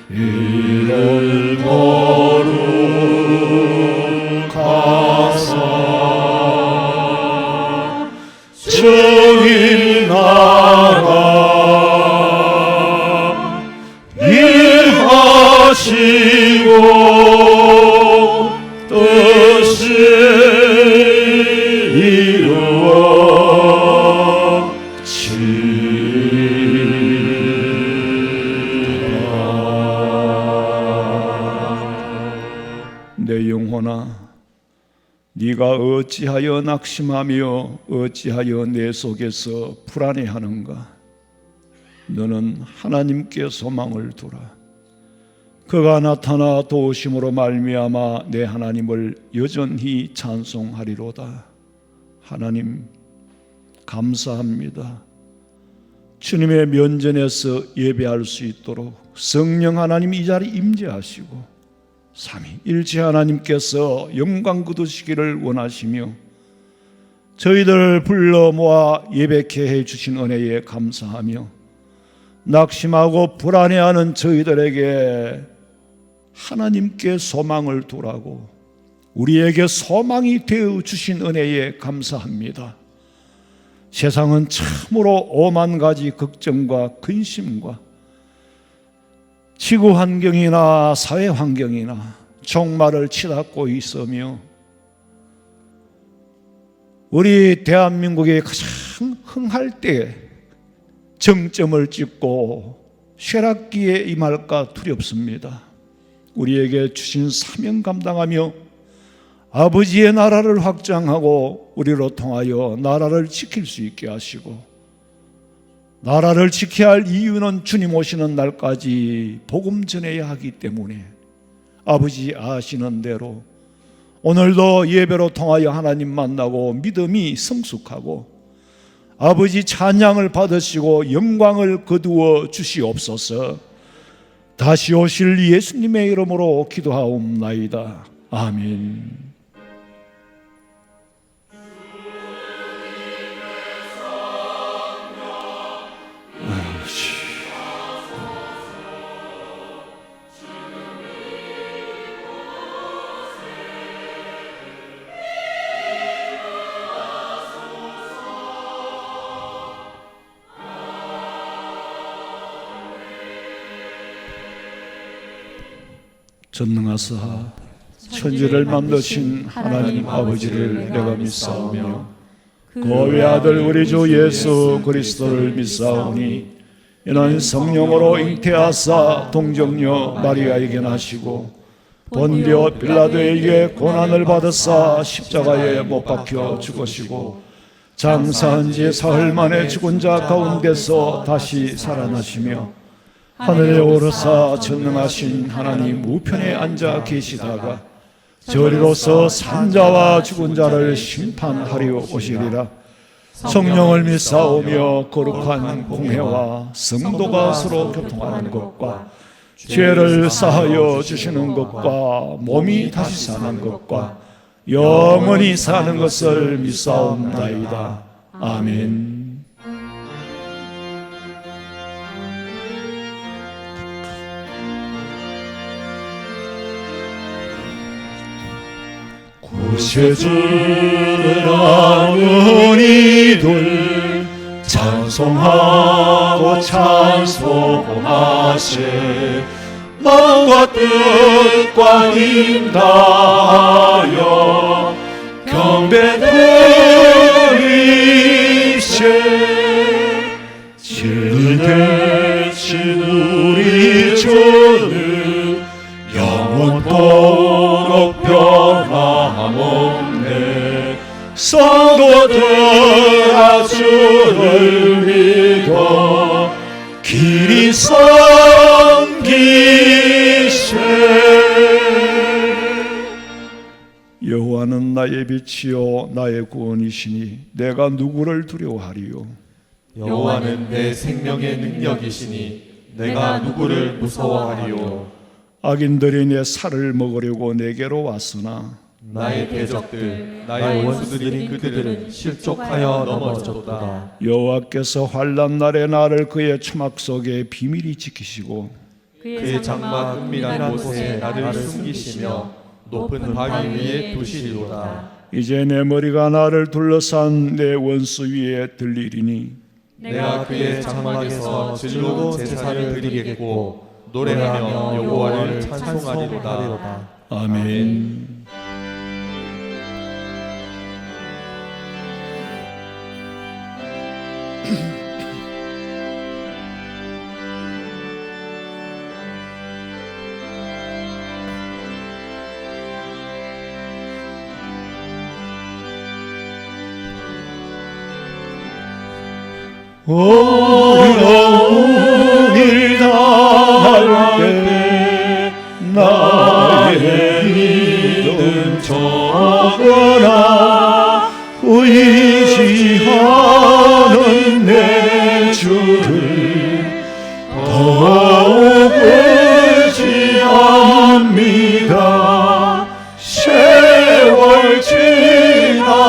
이를 거룩하사 주님 나라 일하시고 뜻을 내 영혼아, 네가 어찌하여 낙심하며 어찌하여 내 속에서 불안해하는가? 너는 하나님께 소망을 두라. 그가 나타나 도우심으로 말미암아 내 하나님을 여전히 찬송하리로다. 하나님 감사합니다. 주님의 면전에서 예배할 수 있도록 성령 하나님 이 자리에 임재하시고 삼위일체 하나님께서 영광 거두시기를 원하시며 저희들을 불러 모아 예배케 해주신 은혜에 감사하며 낙심하고 불안해하는 저희들에게 하나님께 소망을 두라고 우리에게 소망이 되어 주신 은혜에 감사합니다. 세상은 참으로 오만 가지 걱정과 근심과 지구 환경이나 사회 환경이나 종말을 치닫고 있으며 우리 대한민국의 가장 흥할 때 정점을 찍고 쇠락기에 임할까 두렵습니다. 우리에게 주신 사명 감당하며 아버지의 나라를 확장하고 우리로 통하여 나라를 지킬 수 있게 하시고 나라를 지켜야 할 이유는 주님 오시는 날까지 복음 전해야 하기 때문에 아버지 아시는 대로 오늘도 예배로 통하여 하나님 만나고 믿음이 성숙하고 아버지 찬양을 받으시고 영광을 거두어 주시옵소서. 다시 오실 예수님의 이름으로 기도하옵나이다. 아멘. 전능하사 천지를 만드신 하나님 아버지를 내가 믿사오며 그 외아들 우리 주 예수 그리스도를 믿사오니 이는 성령으로 잉태하사 동정녀 마리아에게 나시고 본디오 빌라도에게 고난을 받으사 십자가에 못 박혀 죽으시고 장사한 지 사흘 만에 죽은 자 가운데서 다시 살아나시며 하늘에 오르사 전능하신 하나님 우편에 앉아 계시다가 저리로서 산자와 죽은 자를 심판하려 오시리라. 성령을 믿사오며 거룩한 공회와 성도가 서로 교통하는 것과 죄를 사하여 주시는 것과 몸이 다시 사는 것과 영원히 사는 것을 믿사옵나이다. 아멘. 구세주를 아는 이들 찬송하고 찬송하세. 마음과 뜻과 힘 다하여 경배 드리세. 진리 대신 우리 주는 영원토록 변함없네. 성도들아 주를 믿어 길이 섬기세. 여호와는 나의 빛이요 나의 구원이시니 내가 누구를 두려워하리요. 여호와는 내 생명의 능력이시니 내가 누구를 무서워하리요. 악인들이 내 살을 먹으려고 내게로 왔으나 나의 대적들 나의 원수들인 그들은 실족하여 넘어졌도다. 여호와께서 환난 날에 나를 그의 초막 속에 비밀히 지키시고 그의 장막 은밀한 곳에 나를 숨기시며 높은 바위 위에 두시리로다. 이제 내 머리가 나를 둘러싼 내 원수 위에 들리리니 내가 그의 장막에서 진로도 제사를 드리겠고 노래하며 여호와를 찬송하리로다. 아멘. 어려운 일 당할 때 나의 믿음 저거나 의지하는 내 주를 더욱 의지합니다. 세월 지나갈수록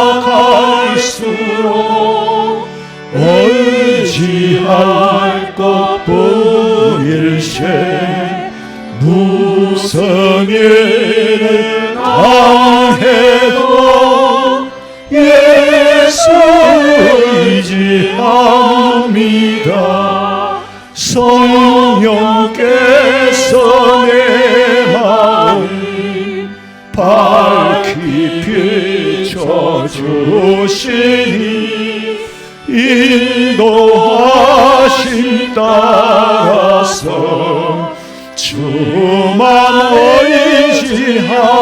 의지할 것뿐일세. 무슨 일을 당해도 예수 의지합니다. 성령께서 내 마음 밝히 비춰주시니 인도하심 따라서 주만 의지합니다.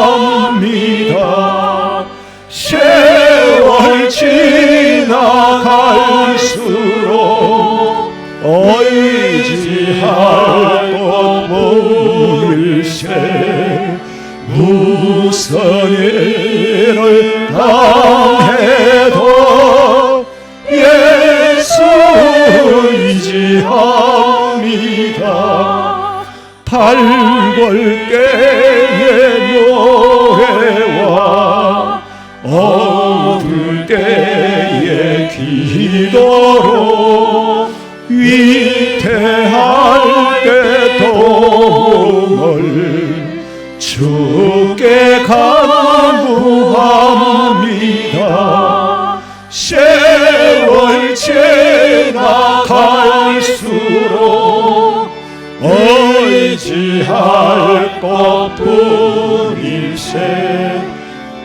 세월 지나갈수록 의지할 것뿐일세. 무슨 일을 당해도 예수 의지합니다. 팔걸 때의 노래와 어두울 때의 기도로 위태할 때 도움을 주께 간구합니다. 세월 지나갈수록 의지할 것뿐일세.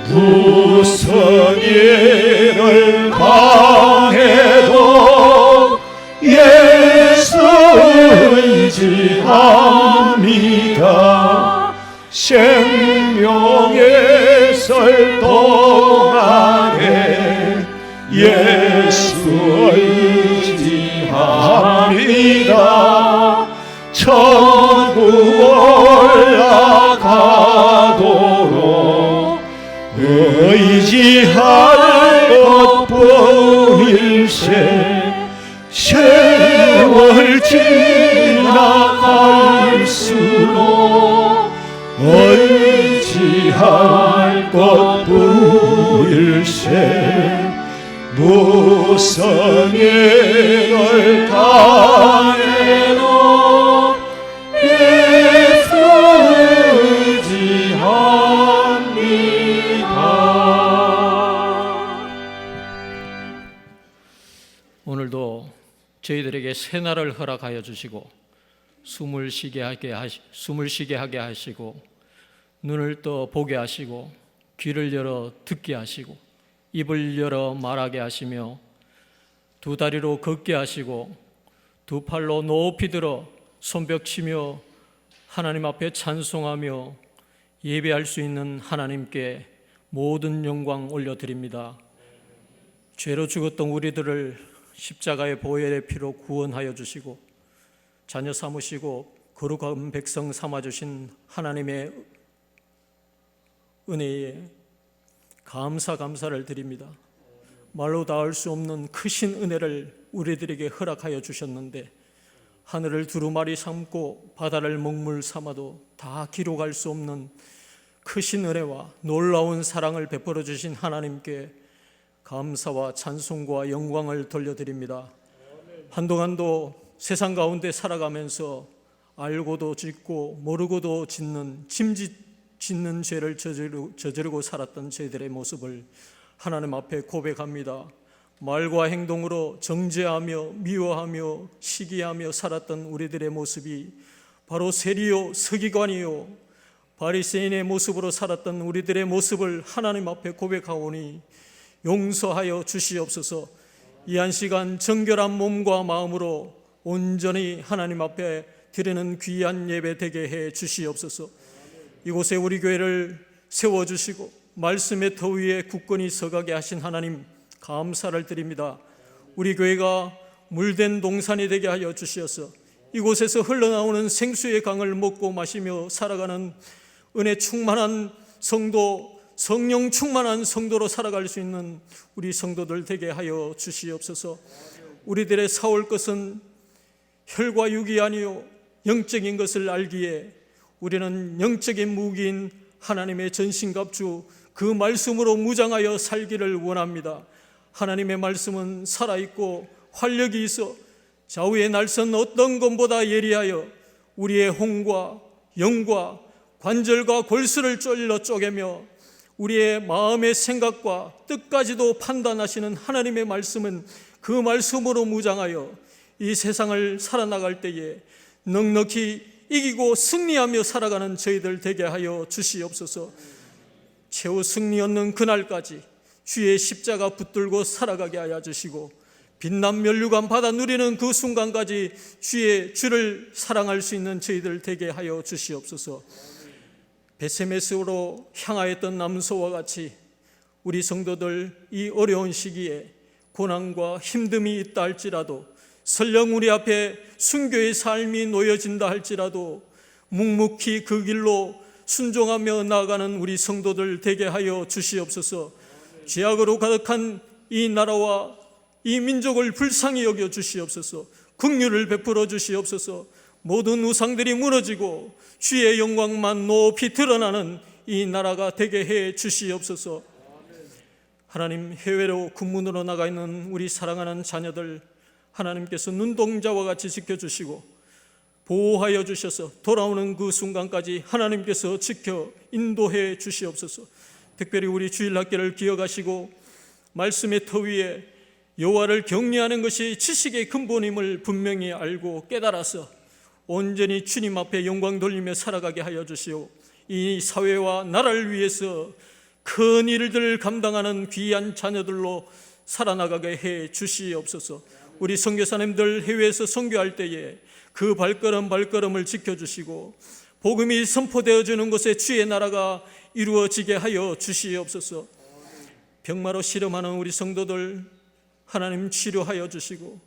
무슨 일을 당해도 예수 의지합니다. 생명의 설 동안에 예수 의지합니다. 천국 올라가도록 의지할 것뿐일세. 세월 지나갈수록 의지할 것뿐일세. 무슨 일을 당해도 예수 의지합니다. 오늘도 저희들에게 새날을 허락하여 주시고 숨을 쉬게 하게 하시고 눈을 떠 보게 하시고 귀를 열어 듣게 하시고 입을 열어 말하게 하시며 두 다리로 걷게 하시고 두 팔로 높이 들어 손뼉치며 하나님 앞에 찬송하며 예배할 수 있는 하나님께 모든 영광 올려드립니다. 죄로 죽었던 우리들을 십자가의 보혈의 피로 구원하여 주시고 자녀 삼으시고 거룩한 백성 삼아주신 하나님의 은혜에 감사를 드립니다. 말로 닿을 수 없는 크신 은혜를 우리들에게 허락하여 주셨는데 하늘을 두루마리 삼고 바다를 먹물 삼아도 다 기록할 수 없는 크신 은혜와 놀라운 사랑을 베풀어 주신 하나님께 감사와 찬송과 영광을 돌려드립니다. 한동안도 세상 가운데 살아가면서 알고도 짓고 모르고도 짓는 짓는 죄를 저지르고 살았던 저희들의 모습을 하나님 앞에 고백합니다. 말과 행동으로 정죄하며 미워하며 시기하며 살았던 우리들의 모습이 바로 세리요 서기관이요 바리새인의 모습으로 살았던 우리들의 모습을 하나님 앞에 고백하오니 용서하여 주시옵소서. 이 한 시간 정결한 몸과 마음으로 온전히 하나님 앞에 드리는 귀한 예배 되게 해 주시옵소서. 이곳에 우리 교회를 세워주시고 말씀의 터 위에 굳건히 서가게 하신 하나님 감사를 드립니다. 우리 교회가 물된 동산이 되게 하여 주시어서 이곳에서 흘러나오는 생수의 강을 먹고 마시며 살아가는 은혜 충만한 성도, 성령 충만한 성도로 살아갈 수 있는 우리 성도들 되게 하여 주시옵소서. 우리들의 사올 것은 혈과 육이 아니요 영적인 것을 알기에 우리는 영적인 무기인 하나님의 전신갑주 그 말씀으로 무장하여 살기를 원합니다. 하나님의 말씀은 살아있고 활력이 있어 좌우의 날선 어떤 것보다 예리하여 우리의 혼과 영과 관절과 골수를 쫄러 쪼개며 우리의 마음의 생각과 뜻까지도 판단하시는 하나님의 말씀은 그 말씀으로 무장하여 이 세상을 살아나갈 때에 넉넉히 이기고 승리하며 살아가는 저희들 되게 하여 주시옵소서. 최후 승리 얻는 그날까지 주의 십자가 붙들고 살아가게 하여 주시고 빛난 면류관 받아 누리는 그 순간까지 주를 사랑할 수 있는 저희들 되게 하여 주시옵소서. 베세메스로 향하였던 남소와 같이 우리 성도들 이 어려운 시기에 고난과 힘듦이 있다 할지라도 설령 우리 앞에 순교의 삶이 놓여진다 할지라도 묵묵히 그 길로 순종하며 나아가는 우리 성도들 되게 하여 주시옵소서. 죄악으로 가득한 이 나라와 이 민족을 불쌍히 여겨 주시옵소서. 긍휼을 베풀어 주시옵소서. 모든 우상들이 무너지고 주의 영광만 높이 드러나는 이 나라가 되게 해 주시옵소서. 하나님, 해외로 군문으로 나가 있는 우리 사랑하는 자녀들 하나님께서 눈동자와 같이 지켜주시고 보호하여 주셔서 돌아오는 그 순간까지 하나님께서 지켜 인도해 주시옵소서. 특별히 우리 주일학교를 기억하시고 말씀의 터 위에 여호와를 경외하는 것이 지식의 근본임을 분명히 알고 깨달아서 온전히 주님 앞에 영광 돌리며 살아가게 하여 주시오. 이 사회와 나라를 위해서 큰 일들을 감당하는 귀한 자녀들로 살아나가게 해 주시옵소서. 우리 선교사님들 해외에서 선교할 때에 그 발걸음을 지켜주시고 복음이 선포되어지는 곳에 주의 나라가 이루어지게 하여 주시옵소서. 병마로 실험하는 우리 성도들 하나님 치료하여 주시고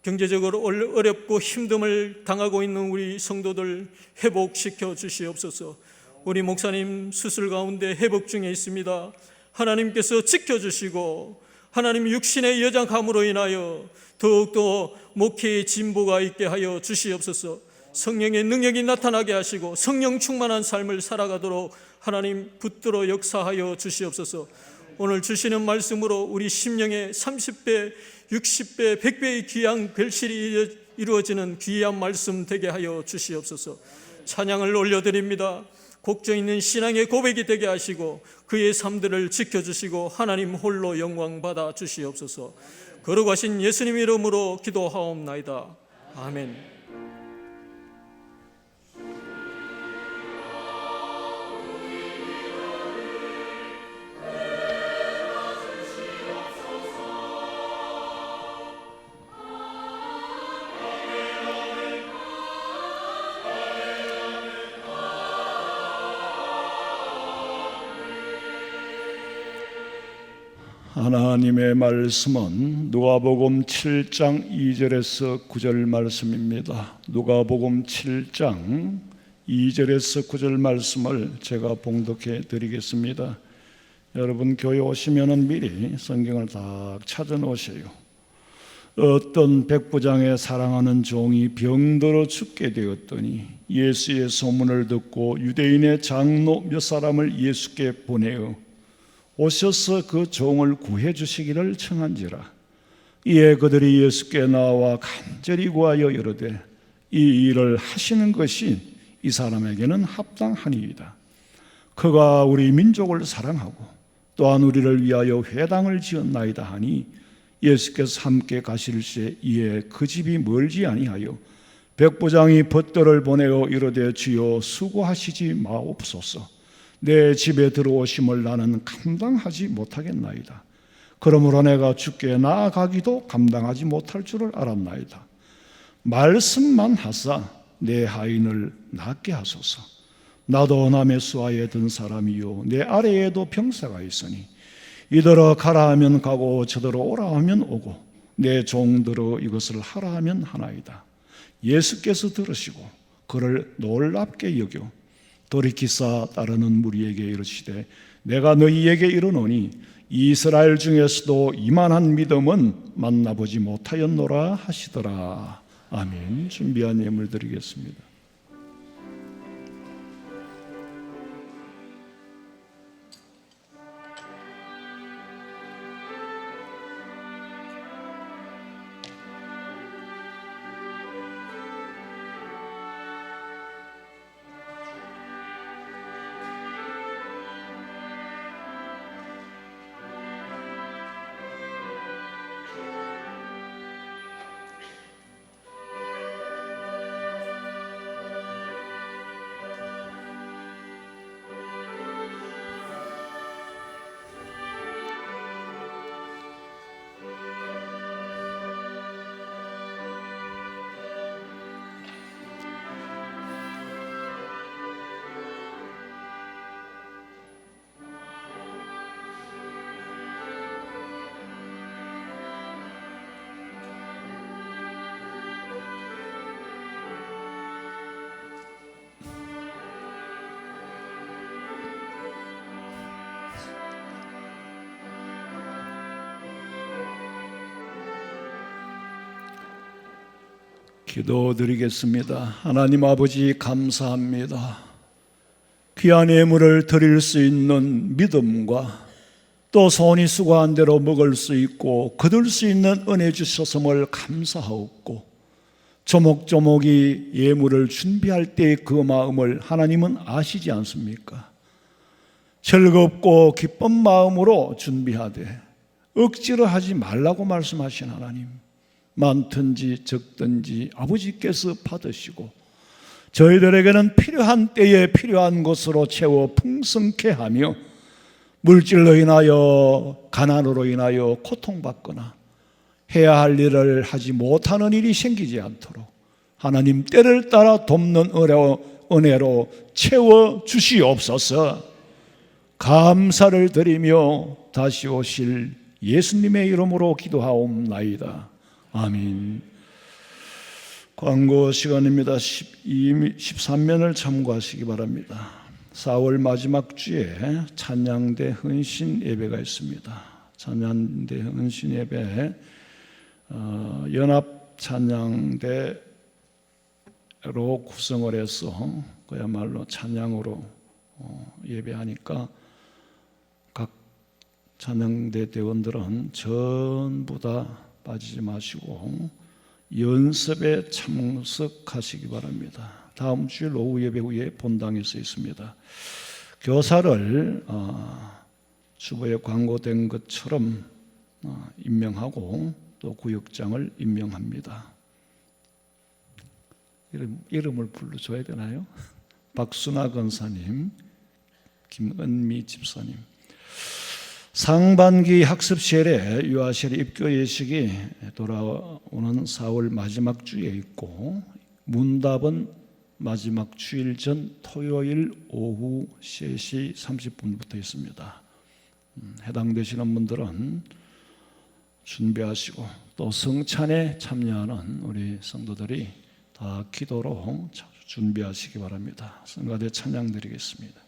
경제적으로 어렵고 힘듦을 당하고 있는 우리 성도들 회복시켜 주시옵소서. 우리 목사님 수술 가운데 회복 중에 있습니다. 하나님께서 지켜주시고 하나님 육신의 여장함으로 인하여 더욱더 목회의 진보가 있게 하여 주시옵소서. 성령의 능력이 나타나게 하시고 성령 충만한 삶을 살아가도록 하나님 붙들어 역사하여 주시옵소서. 오늘 주시는 말씀으로 우리 심령의 30배, 60배, 100배의 귀한 결실이 이루어지는 귀한 말씀 되게 하여 주시옵소서. 찬양을 올려드립니다. 곡조 있는 신앙의 고백이 되게 하시고 그의 삶들을 지켜주시고 하나님 홀로 영광 받아 주시옵소서. 거룩하신 예수님 이름으로 기도하옵나이다. 아멘. 하나님의 말씀은 누가복음 7장 2절에서 9절 말씀입니다. 누가복음 7장 2절에서 9절 말씀을 제가 봉독해 드리겠습니다. 여러분 교회 오시면은 미리 성경을 다 찾아 놓으세요. 어떤 백부장의 사랑하는 종이 병들어 죽게 되었더니 예수의 소문을 듣고 유대인의 장로 몇 사람을 예수께 보내어 오셔서 그 종을 구해 주시기를 청한지라. 이에 그들이 예수께 나와 간절히 구하여 이르되 이 일을 하시는 것이 이 사람에게는 합당하니이다. 그가 우리 민족을 사랑하고 또한 우리를 위하여 회당을 지었나이다 하니 예수께서 함께 가실새 이에 그 집이 멀지 아니하여 백부장이 벗들을 보내어 이르되 주여 수고하시지 마옵소서. 내 집에 들어오심을 나는 감당하지 못하겠나이다. 그러므로 내가 주께 나아가기도 감당하지 못할 줄을 알았나이다. 말씀만 하사 내 하인을 낫게 하소서. 나도 남의 수하에 든 사람이요 내 아래에도 병사가 있으니 이더러 가라 하면 가고 저더러 오라 하면 오고 내 종들어 이것을 하라 하면 하나이다. 예수께서 들으시고 그를 놀랍게 여겨 돌이키사 따르는 무리에게 이르시되 내가 너희에게 이르노니 이스라엘 중에서도 이만한 믿음은 만나보지 못하였노라 하시더라. 아멘. 준비한 예물 드리겠습니다. 기도드리겠습니다. 하나님 아버지 감사합니다. 귀한 예물을 드릴 수 있는 믿음과 또 손이 수고한 대로 먹을 수 있고 거둘 수 있는 은혜 주셨음을 감사하옵고 조목조목이 예물을 준비할 때의 그 마음을 하나님은 아시지 않습니까? 즐겁고 기쁜 마음으로 준비하되 억지로 하지 말라고 말씀하신 하나님, 많든지 적든지 아버지께서 받으시고 저희들에게는 필요한 때에 필요한 것으로 채워 풍성케 하며 물질로 인하여 가난으로 인하여 고통받거나 해야 할 일을 하지 못하는 일이 생기지 않도록 하나님 때를 따라 돕는 은혜로 채워 주시옵소서. 감사를 드리며 다시 오실 예수님의 이름으로 기도하옵나이다. 아멘. 광고 시간입니다. 13면을 참고하시기 바랍니다. 4월 마지막 주에 찬양대 헌신 예배가 있습니다. 찬양대 헌신 예배 연합 찬양대로 구성을 해서 그야말로 찬양으로 예배하니까 각 찬양대 대원들은 전부 다 빠지지 마시고 연습에 참석하시기 바랍니다. 다음 주일 오후 예배 후에 본당에서 있습니다. 교사를 주보에 광고된 것처럼 임명하고 또 구역장을 임명합니다. 이름을 불러줘야 되나요? 박순아 권사님, 김은미 집사님. 상반기 학습시설에 유아시설 입교 예식이 돌아오는 4월 마지막 주에 있고 문답은 마지막 주일 전 토요일 오후 3시 30분부터 있습니다. 해당되시는 분들은 준비하시고 또 성찬에 참여하는 우리 성도들이 다 기도로 준비하시기 바랍니다. 성가대 찬양 드리겠습니다.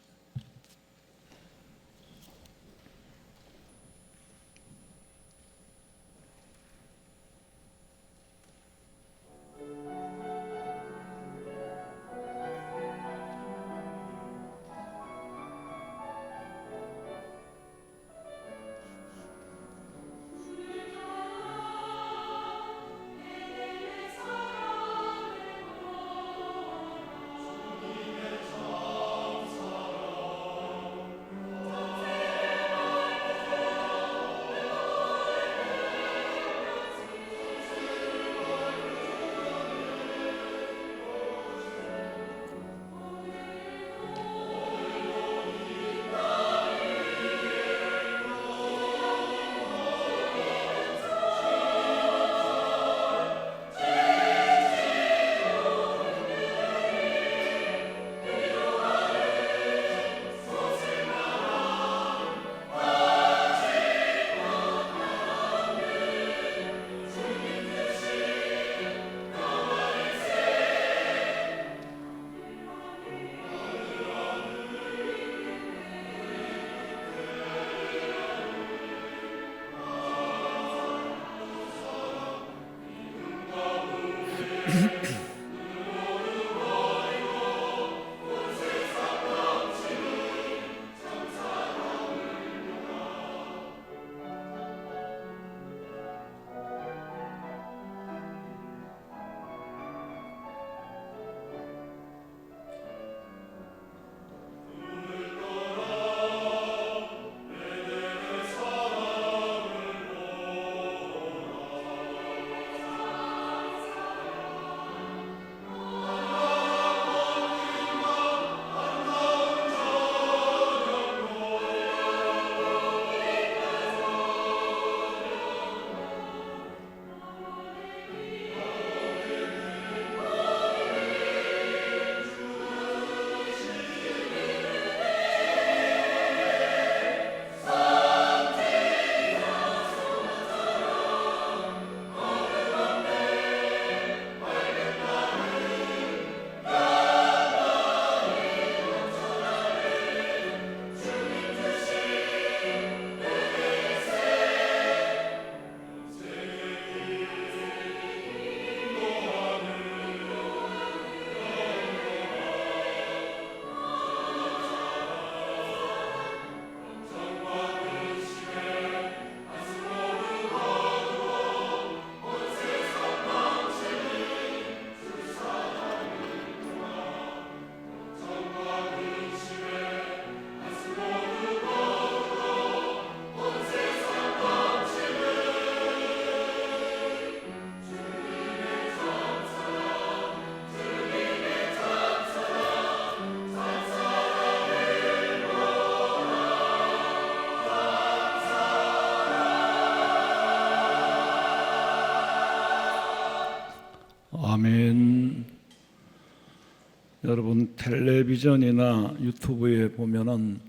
여러분 텔레비전이나 유튜브에 보면은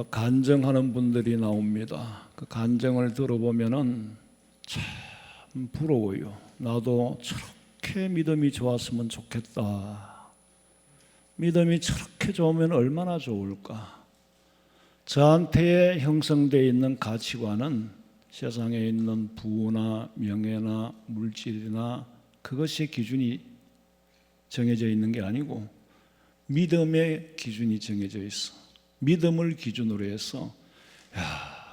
간증하는 분들이 나옵니다. 그 간증을 들어보면은 참 부러워요. 나도 저렇게 믿음이 좋았으면 좋겠다. 믿음이 저렇게 좋으면 얼마나 좋을까. 저한테 형성되어 있는 가치관은 세상에 있는 부나 명예나 물질이나 그것이 기준이 정해져 있는 게 아니고 믿음의 기준이 정해져 있어. 믿음을 기준으로 해서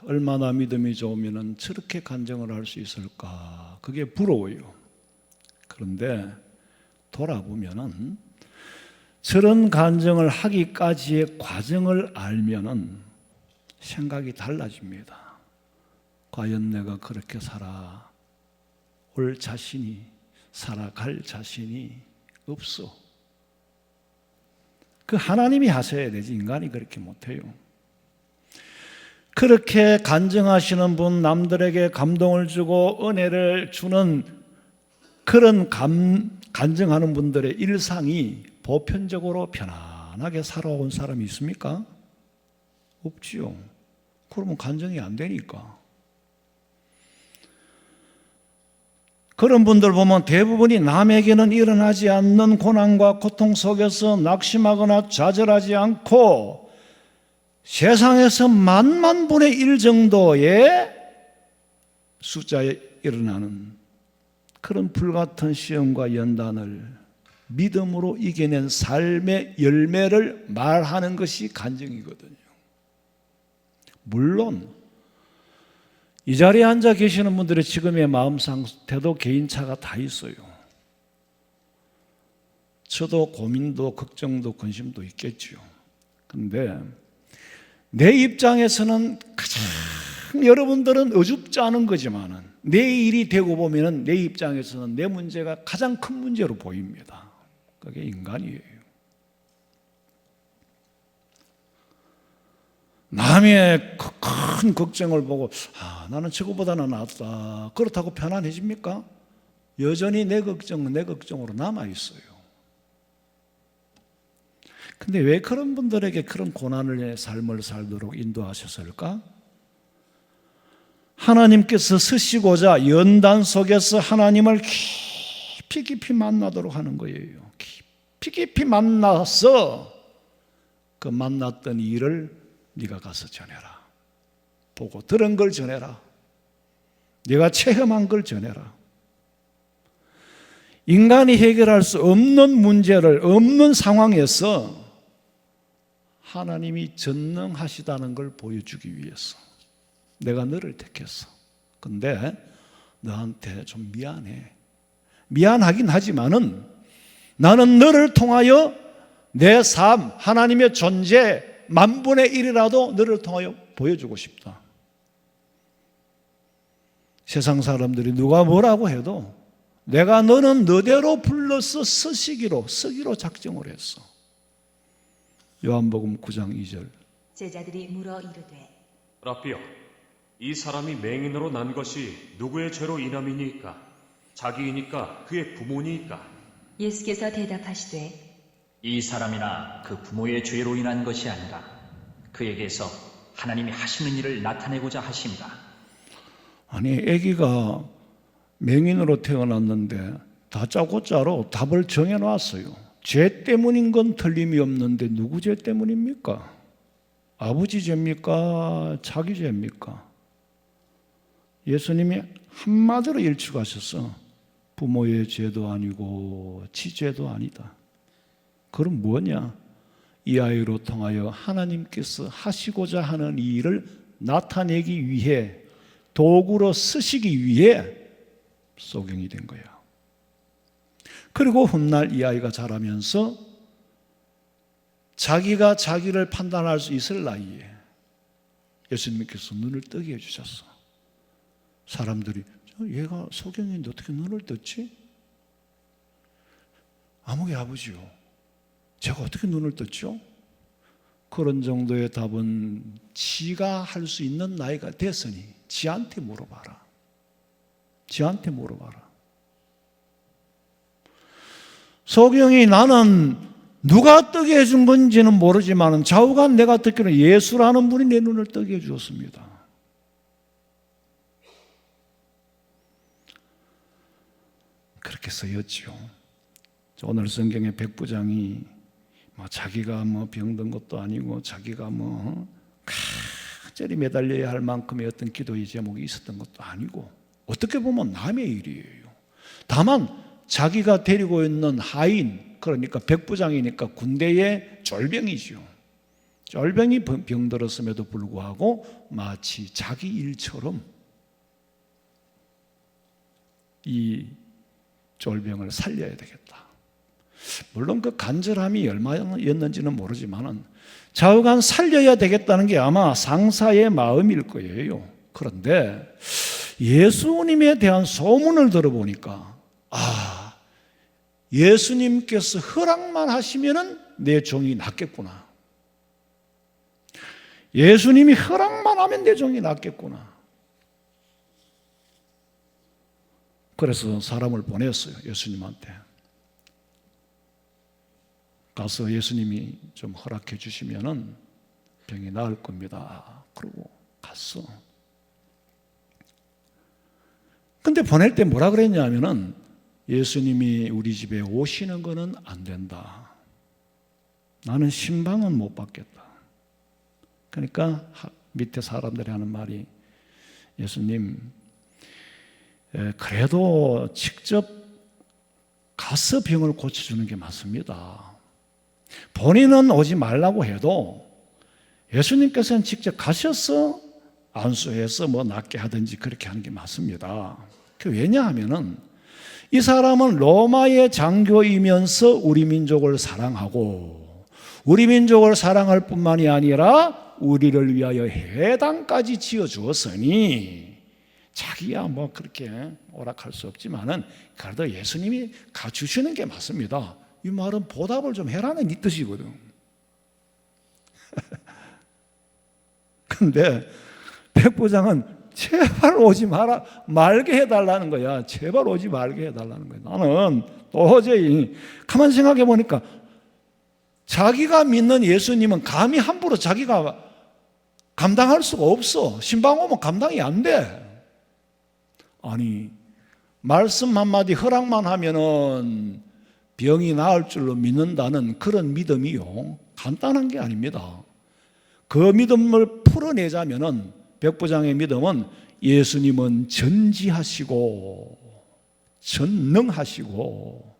얼마나 믿음이 좋으면 저렇게 간증을 할 수 있을까. 그게 부러워요. 그런데 돌아보면은 저런 간증을 하기까지의 과정을 알면은 생각이 달라집니다. 과연 내가 그렇게 살아올 자신이, 살아갈 자신이 없어. 그 하나님이 하셔야 되지 인간이 그렇게 못해요. 그렇게 간증하시는 분, 남들에게 감동을 주고 은혜를 주는 그런 간증하는 분들의 일상이 보편적으로 편안하게 살아온 사람이 있습니까? 없지요. 그러면 간증이 안 되니까. 그런 분들 보면 대부분이 남에게는 일어나지 않는 고난과 고통 속에서 낙심하거나 좌절하지 않고 세상에서 만만분의 1 정도의 숫자에 일어나는 그런 불같은 시험과 연단을 믿음으로 이겨낸 삶의 열매를 말하는 것이 간증이거든요. 물론 이 자리에 앉아 계시는 분들의 지금의 마음 상태도 개인차가 다 있어요. 저도 고민도 걱정도 근심도 있겠죠. 그런데 내 입장에서는 가장 여러분들은 어줍지 않은 거지만은 내 일이 되고 보면은 내 입장에서는 내 문제가 가장 큰 문제로 보입니다. 그게 인간이에요. 남의 큰 걱정을 보고 나는 저거보다는 낫다. 그렇다고 편안해집니까? 여전히 내 걱정은 내 걱정으로 남아있어요. 근데 왜 그런 분들에게 그런 고난의 삶을 살도록 인도하셨을까? 하나님께서 쓰시고자 연단 속에서 하나님을 깊이 깊이 만나도록 하는 거예요. 깊이 깊이 만나서 그 만났던 일을 네가 가서 전해라. 보고 들은 걸 전해라. 네가 체험한 걸 전해라. 인간이 해결할 수 없는 문제를 없는 상황에서 하나님이 전능하시다는 걸 보여주기 위해서 내가 너를 택했어. 근데 너한테 좀 미안해. 미안하긴 하지만은 나는 너를 통하여 내 삶, 하나님의 존재 만분의 1이라도 너를 통하여 보여주고 싶다. 세상 사람들이 누가 뭐라고 해도 내가 너는 너대로 불러서 쓰기로 작정을 했어. 요한복음 9장 2절. 제자들이 물어 이르되 라삐여, 이 사람이 맹인으로 난 것이 누구의 죄로 인함이니까? 자기이니까 그의 부모니까? 예수께서 대답하시되 이 사람이나 그 부모의 죄로 인한 것이 아니라 그에게서 하나님이 하시는 일을 나타내고자 하십니다. 아니 아기가 맹인으로 태어났는데 다짜고짜로 답을 정해놨어요. 죄 때문인 건 틀림이 없는데 누구 죄 때문입니까? 아버지 죄입니까? 자기 죄입니까? 예수님이 한마디로 일축하셨어. 부모의 죄도 아니고 지 죄도 아니다. 그럼 뭐냐? 이 아이로 통하여 하나님께서 하시고자 하는 이 일을 나타내기 위해 도구로 쓰시기 위해 소경이 된 거야. 그리고 훗날 이 아이가 자라면서 자기가 자기를 판단할 수 있을 나이에 예수님께서 눈을 뜨게 해주셨어. 사람들이 얘가 소경인데 어떻게 눈을 떴지? 아무개 아버지요. 제가 어떻게 눈을 떴죠? 그런 정도의 답은 지가 할 수 있는 나이가 됐으니 지한테 물어봐라. 지한테 물어봐라. 소경이 나는 누가 뜨게 해준 건지는 모르지만 좌우간 내가 듣기로는 예수라는 분이 내 눈을 뜨게 해주었습니다. 그렇게 쓰였죠. 오늘 성경의 백부장이 자기가 병든 것도 아니고 자기가 간절히 매달려야 할 만큼의 어떤 기도의 제목이 있었던 것도 아니고 어떻게 보면 남의 일이에요. 다만 자기가 데리고 있는 하인, 그러니까 백부장이니까 군대의 쫄병이죠. 쫄병이 병들었음에도 불구하고 마치 자기 일처럼 이 쫄병을 살려야 되겠다. 물론 그 간절함이 얼마였는지는 모르지만 좌우간 살려야 되겠다는 게 아마 상사의 마음일 거예요. 그런데 예수님에 대한 소문을 들어보니까 예수님께서 허락만 하시면은 내 종이 낫겠구나. 예수님이 허락만 하면 내 종이 낫겠구나. 그래서 사람을 보냈어요. 예수님한테. 가서 예수님이 좀 허락해 주시면은 병이 나을 겁니다. 그러고 갔어. 근데 보낼 때 뭐라 그랬냐면은 예수님이 우리 집에 오시는 거는 안 된다. 나는 신방은 못 받겠다. 그러니까 밑에 사람들이 하는 말이 예수님 그래도 직접 가서 병을 고쳐주는 게 맞습니다. 본인은 오지 말라고 해도 예수님께서는 직접 가셔서 안수해서 낫게 하든지 그렇게 하는 게 맞습니다. 왜냐하면은 이 사람은 로마의 장교이면서 우리 민족을 사랑하고 우리 민족을 사랑할 뿐만이 아니라 우리를 위하여 회당까지 지어주었으니 자기야 그렇게 오락할 수 없지만은 그래도 예수님이 가주시는 게 맞습니다. 이 말은 보답을 좀 해라는 이 뜻이거든. 근데 백부장은 제발 오지 말게 해달라는 거야. 제발 오지 말게 해달라는 거야. 나는 도저히 가만히 생각해 보니까 자기가 믿는 예수님은 감히 함부로 자기가 감당할 수가 없어. 신방 오면 감당이 안 돼. 아니 말씀 한마디 허락만 하면은 병이 나을 줄로 믿는다는 그런 믿음이요 간단한 게 아닙니다. 그 믿음을 풀어내자면은 백부장의 믿음은 예수님은 전지하시고 전능하시고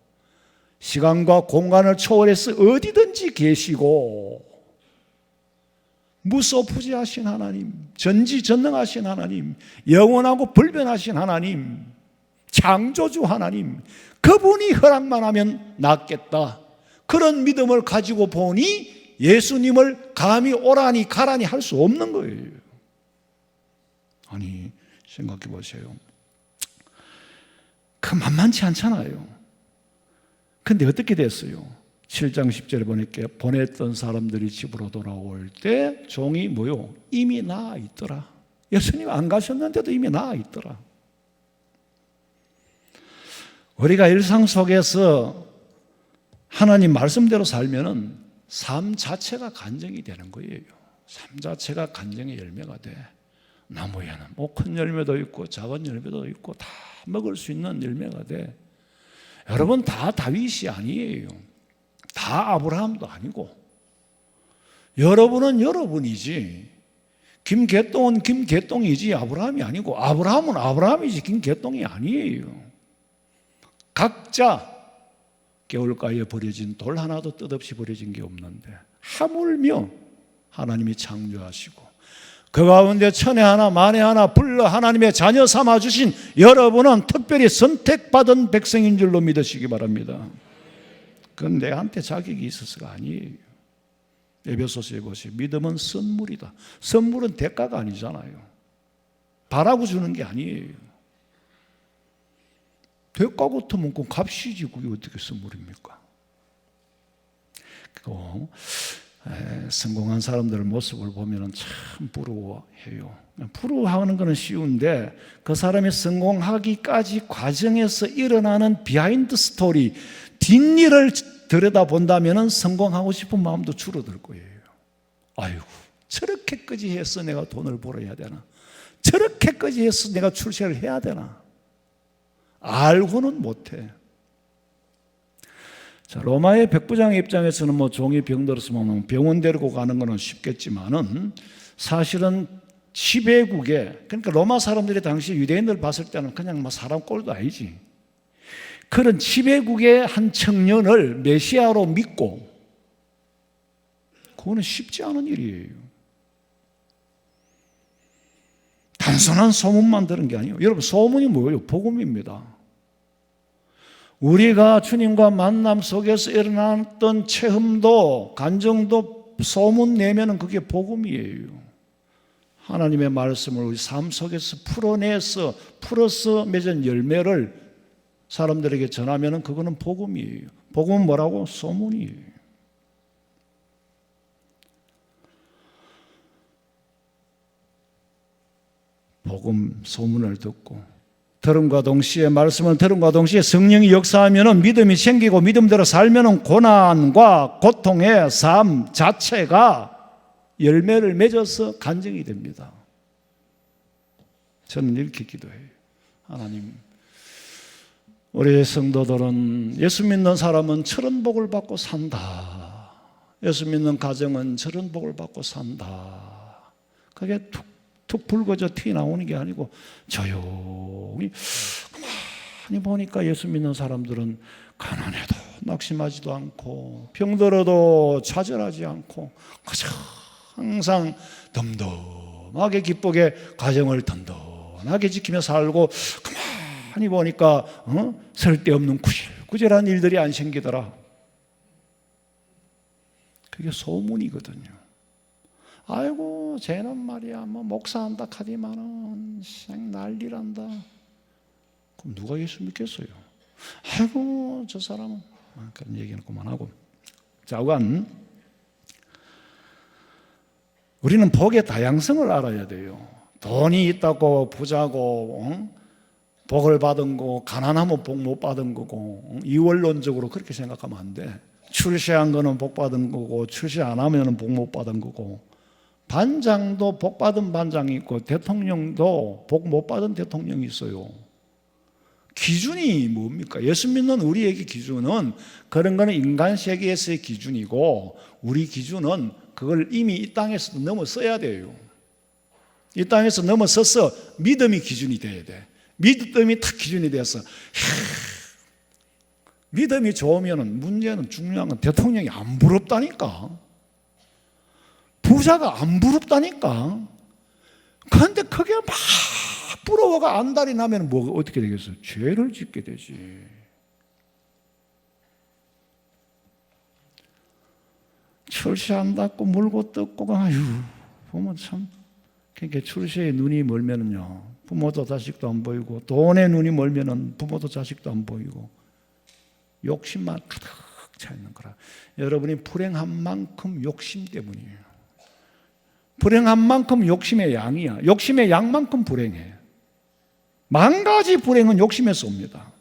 시간과 공간을 초월해서 어디든지 계시고 무소부지하신 하나님, 전지전능하신 하나님, 영원하고 불변하신 하나님, 창조주 하나님, 그분이 허락만 하면 낫겠다. 그런 믿음을 가지고 보니 예수님을 감히 오라니 가라니 할 수 없는 거예요. 아니 생각해 보세요. 그 만만치 않잖아요. 근데 어떻게 됐어요? 7장 10절에 보니까 보냈던 사람들이 집으로 돌아올 때 종이 뭐요? 이미 나아 있더라. 예수님 안 가셨는데도 이미 나아 있더라. 우리가 일상 속에서 하나님 말씀대로 살면은 삶 자체가 간증이 되는 거예요. 삶 자체가 간증의 열매가 돼. 나무에는 큰 열매도 있고 작은 열매도 있고 다 먹을 수 있는 열매가 돼. 여러분 다 다윗이 아니에요. 다 아브라함도 아니고 여러분은 여러분이지 김개똥은 김개똥이지 아브라함이 아니고 아브라함은 아브라함이지 김개똥이 아니에요. 각자 겨울가에 버려진 돌 하나도 뜻없이 버려진 게 없는데 하물며 하나님이 창조하시고 그 가운데 천에 하나 만에 하나 불러 하나님의 자녀 삼아주신 여러분은 특별히 선택받은 백성인 줄로 믿으시기 바랍니다. 그건 내한테 자격이 있어서가 아니에요. 에베소서에 보세요. 믿음은 선물이다. 선물은 대가가 아니잖아요. 바라고 주는 게 아니에요. 대가 같으면 그 값이지 그게 어떻게 선물입니까? 성공한 사람들의 모습을 보면 참 부러워해요. 부러워하는 것은 쉬운데 그 사람이 성공하기까지 과정에서 일어나는 비하인드 스토리, 뒷일을 들여다본다면 성공하고 싶은 마음도 줄어들 거예요. 아이고, 저렇게까지 해서 내가 돈을 벌어야 되나? 저렇게까지 해서 내가 출세를 해야 되나? 알고는 못해. 자, 로마의 백부장의 입장에서는 뭐 종이 병들었으면 병원 데리고 가는 거는 쉽겠지만은 사실은 지배국에, 그러니까 로마 사람들이 당시 유대인들 봤을 때는 그냥 뭐 사람 꼴도 아니지. 그런 지배국의 한 청년을 메시아로 믿고, 그거는 쉽지 않은 일이에요. 단순한 소문만 들은 게 아니에요. 여러분, 소문이 뭐예요? 복음입니다. 우리가 주님과 만남 속에서 일어났던 체험도, 간정도 소문 내면은 그게 복음이에요. 하나님의 말씀을 우리 삶 속에서 풀어서 맺은 열매를 사람들에게 전하면은 그거는 복음이에요. 복음은 뭐라고? 소문이에요. 복음 소문을 듣고 들음과 동시에 말씀을 들음과 동시에 성령이 역사하면은 믿음이 생기고 믿음대로 살면은 고난과 고통의 삶 자체가 열매를 맺어서 간증이 됩니다. 저는 이렇게 기도해요. 하나님, 우리 성도들은 예수 믿는 사람은 저런 복을 받고 산다. 예수 믿는 가정은 저런 복을 받고 산다. 그게 툭 붉어져 튀어나오는 게 아니고 조용히 가만히 보니까 예수 믿는 사람들은 가난해도 낙심하지도 않고 병들어도 좌절하지 않고 항상 덤덤하게 기쁘게 가정을 든든하게 지키며 살고, 가만히 보니까 쓸데없는 구질구질한 일들이 안 생기더라. 그게 소문이거든요. 아이고, 쟤는 말이야 뭐 목사한다 카디만은 난리란다. 그럼 누가 예수 믿겠어요? 아이고, 저 사람은 그런 얘기는 그만하고. 자, 우선 우리는 복의 다양성을 알아야 돼요. 돈이 있다고 부자고 복을 받은 거, 가난하면 복 못 받은 거고, 이원론적으로 그렇게 생각하면 안 돼. 출세한 거는 복 받은 거고, 출세 안 하면 복 못 받은 거고, 반장도 복 받은 반장이 있고, 대통령도 복 못 받은 대통령이 있어요. 기준이 뭡니까? 예수 믿는 우리에게 기준은 그런 거는 인간 세계에서의 기준이고, 우리 기준은 그걸 이미 이 땅에서도 넘어서야 돼요. 이 땅에서 넘어서서 믿음이 기준이 돼야 돼. 믿음이 딱 기준이 돼서 믿음이 좋으면 문제는, 중요한 건 대통령이 안 부럽다니까. 부자가 안 부럽다니까. 그런데 그게 막 부러워가 안달이 나면 뭐가 어떻게 되겠어요? 죄를 짓게 되지. 출세한다고 물고 뜯고, 아유, 보면 참, 그러니까 출세에 눈이 멀면은요, 부모도 자식도 안 보이고, 돈에 눈이 멀면은 부모도 자식도 안 보이고, 욕심만 가득 차 있는 거라. 여러분이 불행한 만큼 욕심 때문이에요. 불행한 만큼 욕심의 양이야. 욕심의 양만큼 불행해. 만 가지 불행은 욕심에서 옵니다.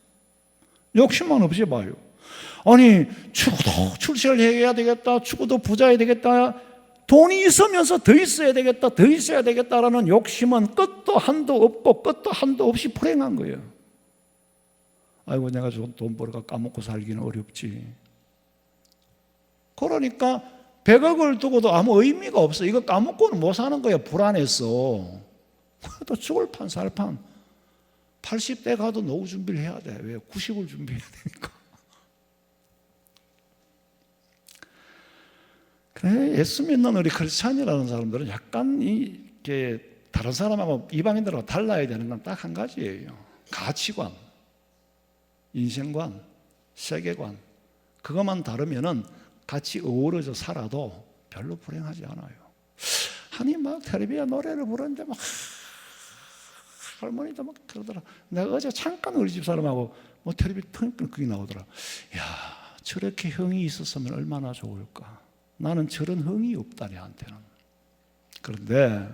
욕심만 없이 봐요. 아니, 죽어도 출세를 해야 되겠다, 죽어도 부자해야 되겠다, 돈이 있으면서 더 있어야 되겠다, 더 있어야 되겠다라는 욕심은 끝도 한도 없고 끝도 한도 없이 불행한 거예요. 아이고, 내가 돈 벌어가 까먹고 살기는 어렵지. 그러니까 100억을 두고도 아무 의미가 없어. 이거 까먹고는 못 사는 거야. 불안해서. 또 죽을 판 살판. 80대 가도 노후 준비를 해야 돼. 왜? 90을 준비해야 되니까. 그래, 예수 믿는 우리 크리스찬이라는 사람들은 약간 이게 다른 사람하고 이방인들하고 달라야 되는 건 딱 한 가지예요. 가치관, 인생관, 세계관. 그것만 다르면은 같이 어우러져 살아도 별로 불행하지 않아요. 아니, 막 텔레비전 노래를 부르는데 막 할머니도 막 그러더라. 내가 어제 잠깐 우리 집 사람하고 뭐 텔레비전 터니까 그게 나오더라. 야, 저렇게 흥이 있었으면 얼마나 좋을까. 나는 저런 흥이 없다, 내한테는. 그런데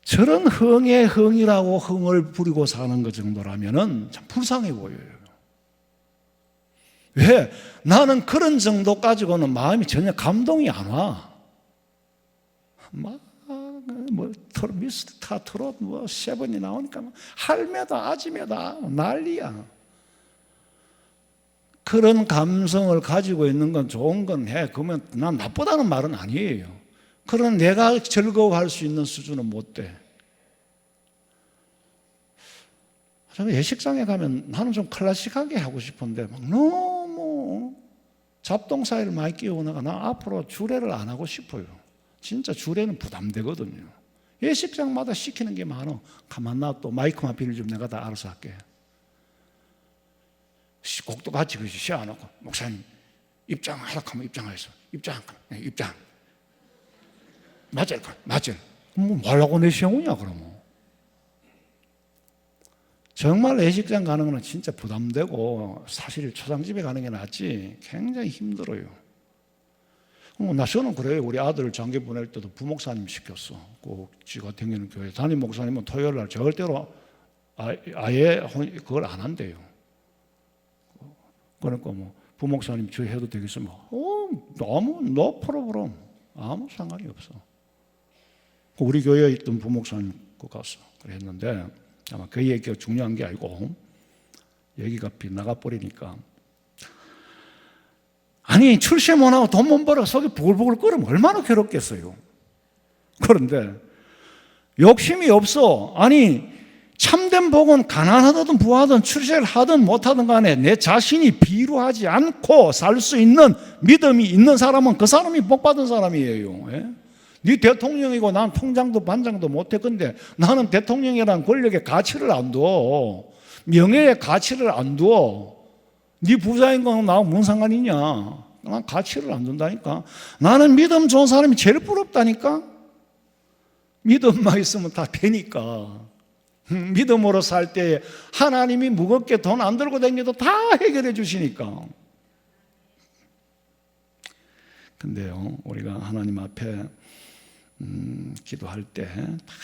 저런 흥의 흥이라고 흥을 부리고 사는 것 정도라면은 참 불쌍해 보여요. 왜? 나는 그런 정도 가지고는 마음이 전혀 감동이 안 와. 미스터 트롯, 세븐이 나오니까 할매다, 아지매다, 난리야. 그런 감성을 가지고 있는 건 좋은 건 해. 그러면 난 나쁘다는 말은 아니에요. 그러나 내가 즐거워할 수 있는 수준은 못 돼. 예식장에 가면 나는 좀 클래식하게 하고 싶은데 막 너무 잡동사위를 많이 끼워나가 나 앞으로 주례를 안 하고 싶어요. 진짜 주례는 부담되거든요. 예식장마다 시키는 게 많아. 가만 놔, 또 마이크만 빌려주면 내가 다 알아서 할게. 곡도 같이 시켜놓고 목사님 입장하라 하면 입장하였어. 입장. 맞을. 뭐 말라고 내 시험이냐 그러면. 정말 예식장 가는 거는 진짜 부담되고 사실 초상집에 가는 게 낫지 굉장히 힘들어요. 저는 그래요. 우리 아들 장기 보낼 때도 부목사님 시켰어. 꼭 지가 다니는 교회 담임 목사님은 토요일 날 절대로 아예 그걸 안 한대요. 그러니까 부목사님 저 해도 되겠으면 너무 no problem. 아무 상관이 없어. 우리 교회에 있던 부목사님 거 갔어. 그랬는데 아마 그 얘기가 중요한 게 아니고 얘기가 빗나가 버리니까 아니 출세 못하고 돈 못 벌어 속이 부글부글 끓으면 얼마나 괴롭겠어요. 그런데 욕심이 없어. 아니 참된 복은 가난하든 부하든 출세를 하든 못하든 간에 내 자신이 비루하지 않고 살 수 있는 믿음이 있는 사람은 그 사람이 복받은 사람이에요. 네 대통령이고 난 통장도 반장도 못해. 근데 나는 대통령이라는 권력의 가치를 안 두어. 명예의 가치를 안 두어. 네 부자인 거는 나하고 뭔 상관이냐. 난 가치를 안 둔다니까. 나는 믿음 좋은 사람이 제일 부럽다니까. 믿음만 있으면 다 되니까. 믿음으로 살 때 하나님이 무겁게 돈 안 들고 다니도 다 해결해 주시니까. 근데요, 우리가 하나님 앞에 기도할 때 다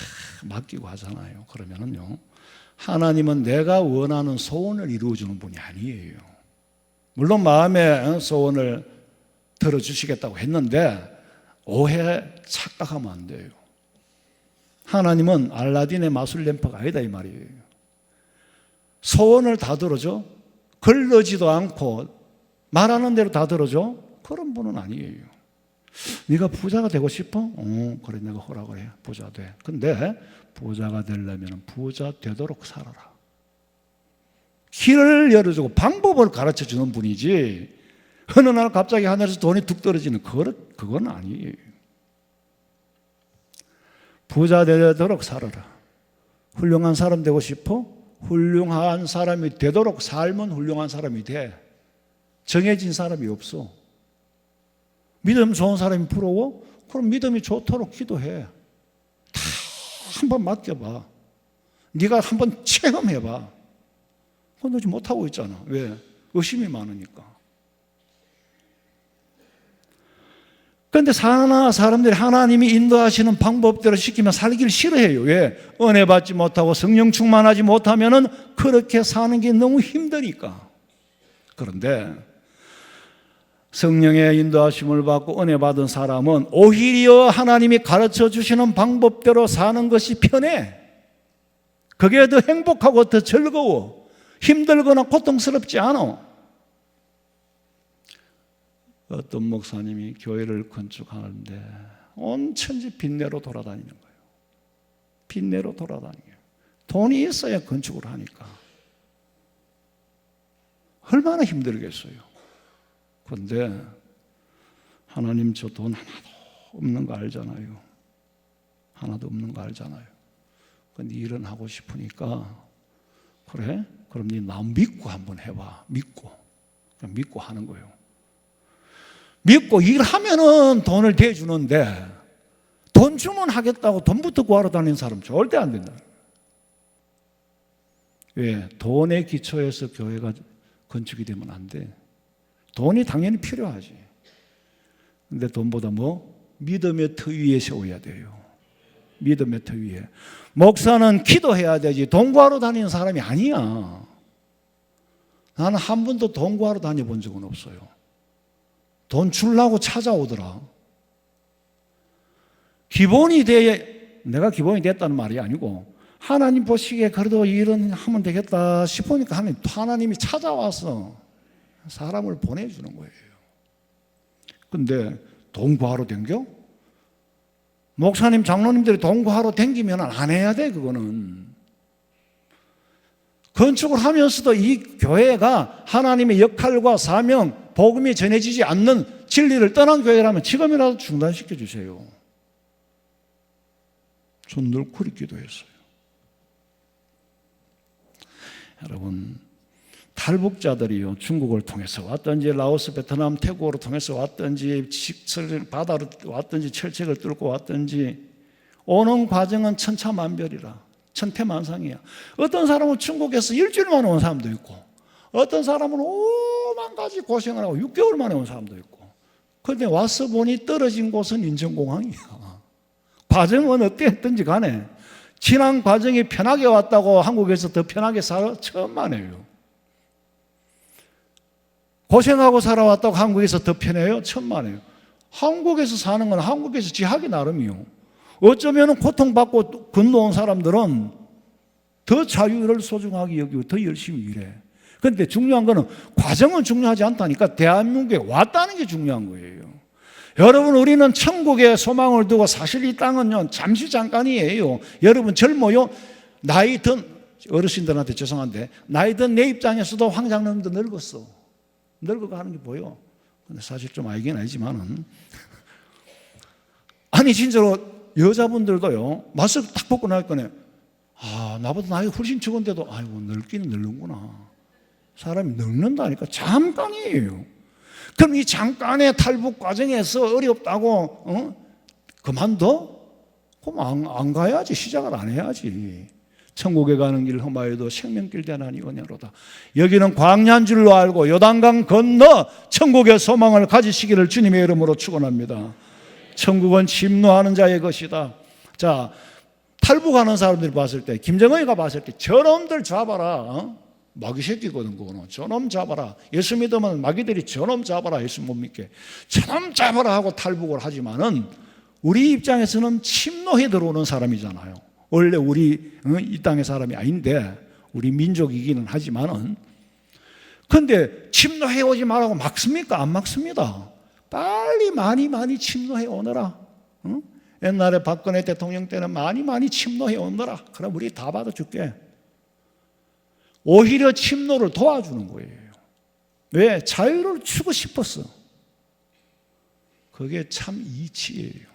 맡기고 하잖아요. 그러면은요, 하나님은 내가 원하는 소원을 이루어주는 분이 아니에요. 물론 마음의 소원을 들어주시겠다고 했는데 오해 착각하면 안 돼요. 하나님은 알라딘의 마술 램프가 아니다 이 말이에요. 소원을 다 들어줘? 걸러지도 않고 말하는 대로 다 들어줘? 그런 분은 아니에요. 네가 부자가 되고 싶어? 그래 내가 허락을 해. 부자 돼. 근데 부자가 되려면 부자 되도록 살아라. 길을 열어주고 방법을 가르쳐주는 분이지 어느 날 갑자기 하늘에서 돈이 툭 떨어지는 그건 아니에요. 부자 되도록 살아라. 훌륭한 사람 되고 싶어? 훌륭한 사람이 되도록 살면 훌륭한 사람이 돼. 정해진 사람이 없어. 믿음 좋은 사람이 부러워? 그럼 믿음이 좋도록 기도해. 다 한번 맡겨봐. 네가 한번 체험해봐. 그건 너 못하고 있잖아. 왜? 의심이 많으니까. 그런데 사람들이 하나님이 인도하시는 방법대로 시키면 살기를 싫어해요. 왜? 은혜 받지 못하고 성령 충만하지 못하면 그렇게 사는 게 너무 힘드니까. 그런데 성령의 인도하심을 받고 은혜 받은 사람은 오히려 하나님이 가르쳐 주시는 방법대로 사는 것이 편해. 그게 더 행복하고 더 즐거워. 힘들거나 고통스럽지 않아. 어떤 목사님이 교회를 건축하는데 온 천지 빚내로 돌아다니는 거예요. 빚내로 돌아다니는 거예요. 돈이 있어야 건축을 하니까. 얼마나 힘들겠어요. 그런데 하나님 저 돈 하나도 없는 거 알잖아요. 하나도 없는 거 알잖아요. 근데 일은 하고 싶으니까 그래? 그럼 네 나 믿고 한번 해봐. 믿고. 그냥 믿고 하는 거예요. 믿고 일하면은 돈을 대주는데 돈 주면 하겠다고 돈부터 구하러 다니는 사람 절대 안 된다. 왜? 돈의 기초에서 교회가 건축이 되면 안 돼. 돈이 당연히 필요하지. 근데 돈보다 믿음의 터 위에 세워야 돼요. 믿음의 터 위에. 목사는 기도해야 되지 돈 구하러 다니는 사람이 아니야. 나는 한 번도 돈 구하러 다녀본 적은 없어요. 돈 주려고 찾아오더라. 기본이 내가 기본이 됐다는 말이 아니고 하나님 보시기에 그래도 일은 하면 되겠다 싶으니까 하나님이 찾아와서 사람을 보내주는 거예요. 근데 돈 구하러 댕겨? 목사님, 장로님들이 돈 구하러 댕기면 안 해야 돼. 그거는 건축을 하면서도 이 교회가 하나님의 역할과 사명, 복음이 전해지지 않는 진리를 떠난 교회라면 지금이라도 중단시켜 주세요. 전 늘 그리 기도했어요. 여러분, 탈북자들이요, 중국을 통해서 왔든지 라오스, 베트남, 태국으로 통해서 왔든지 바다로 왔든지 철책을 뚫고 왔든지 오는 과정은 천차만별이라, 천태만상이야. 어떤 사람은 중국에서 일주일 만에 온 사람도 있고, 어떤 사람은 5만 가지 고생을 하고 6개월 만에 온 사람도 있고. 그런데 와서 보니 떨어진 곳은 인천공항이야. 과정은 어땠든지 간에 지난 과정이 편하게 왔다고 한국에서 더 편하게 살아 처음 만해요. 고생하고 살아왔다고 한국에서 더 편해요? 처음 만해요. 한국에서 사는 건 한국에서 지하기 나름이요. 어쩌면 고통받고 건너온 사람들은 더 자유를 소중하게 여기고 더 열심히 일해. 그런데 중요한 거는 과정은 중요하지 않다니까 대한민국에 왔다는 게 중요한 거예요. 여러분, 우리는 천국에 소망을 두고 사실 이 땅은요 잠시 잠깐이에요. 여러분 젊어요. 나이 든 어르신들한테 죄송한데 나이 든 내 입장에서도 황장님도 늙었어. 늙어가는 게 보여. 근데 사실 좀 알긴 알지만은 아니 진짜로 여자분들도요 마스크 딱 벗고 나올 거네. 아, 나보다 나이가 훨씬 적은데도 아이고 늙기는 늙는구나. 사람이 늙는다니까. 잠깐이에요. 그럼 이 잠깐의 탈북 과정에서 어렵다고 그만둬? 그럼 안 가야지. 시작을 안 해야지. 천국에 가는 길 험하여도 생명길 대나니 은혜로다. 여기는 광야인 줄로 알고 요단강 건너 천국의 소망을 가지시기를 주님의 이름으로 축원합니다. 천국은 침노하는 자의 것이다. 자, 탈북하는 사람들이 봤을 때, 김정은이가 봤을 때 저놈들 잡아라. 마귀 새끼거든. 그거는 저놈 잡아라. 예수 믿으면 마귀들이 저놈 잡아라. 예수 못 믿게 저놈 잡아라 하고 탈북을 하지만은 우리 입장에서는 침노해 들어오는 사람이잖아요. 원래 우리 이 땅의 사람이 아닌데 우리 민족이기는 하지만은, 근데 침노해 오지 말라고 막습니까? 안 막습니다. 빨리 많이 침노해 오너라. 옛날에 박근혜 대통령 때는 많이 침노해 오너라. 그럼 우리 다 받아줄게. 오히려 침노를 도와주는 거예요. 왜? 자유를 주고 싶었어. 그게 참 이치예요.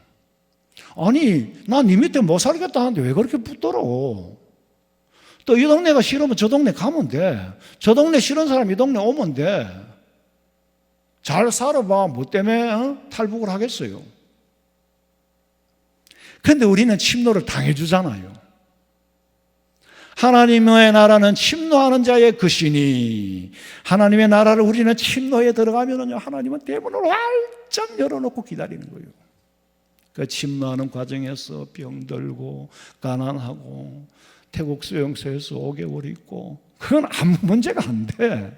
아니, 난 네 밑에 못 살겠다 하는데 왜 그렇게 붙들어? 또 이 동네가 싫으면 저 동네 가면 돼. 저 동네 싫은 사람 이 동네 오면 돼. 잘 살아봐. 뭐 때문에 탈북을 하겠어요? 그런데 우리는 침노를 당해주잖아요. 하나님의 나라는 침노하는 자의 것이니, 하나님의 나라를 우리는 침노에 들어가면은요, 하나님은 대문을 활짝 열어놓고 기다리는 거예요. 그 침노하는 과정에서 병들고 가난하고 태국 수용소에서 5개월 있고, 그건 아무 문제가 안 돼.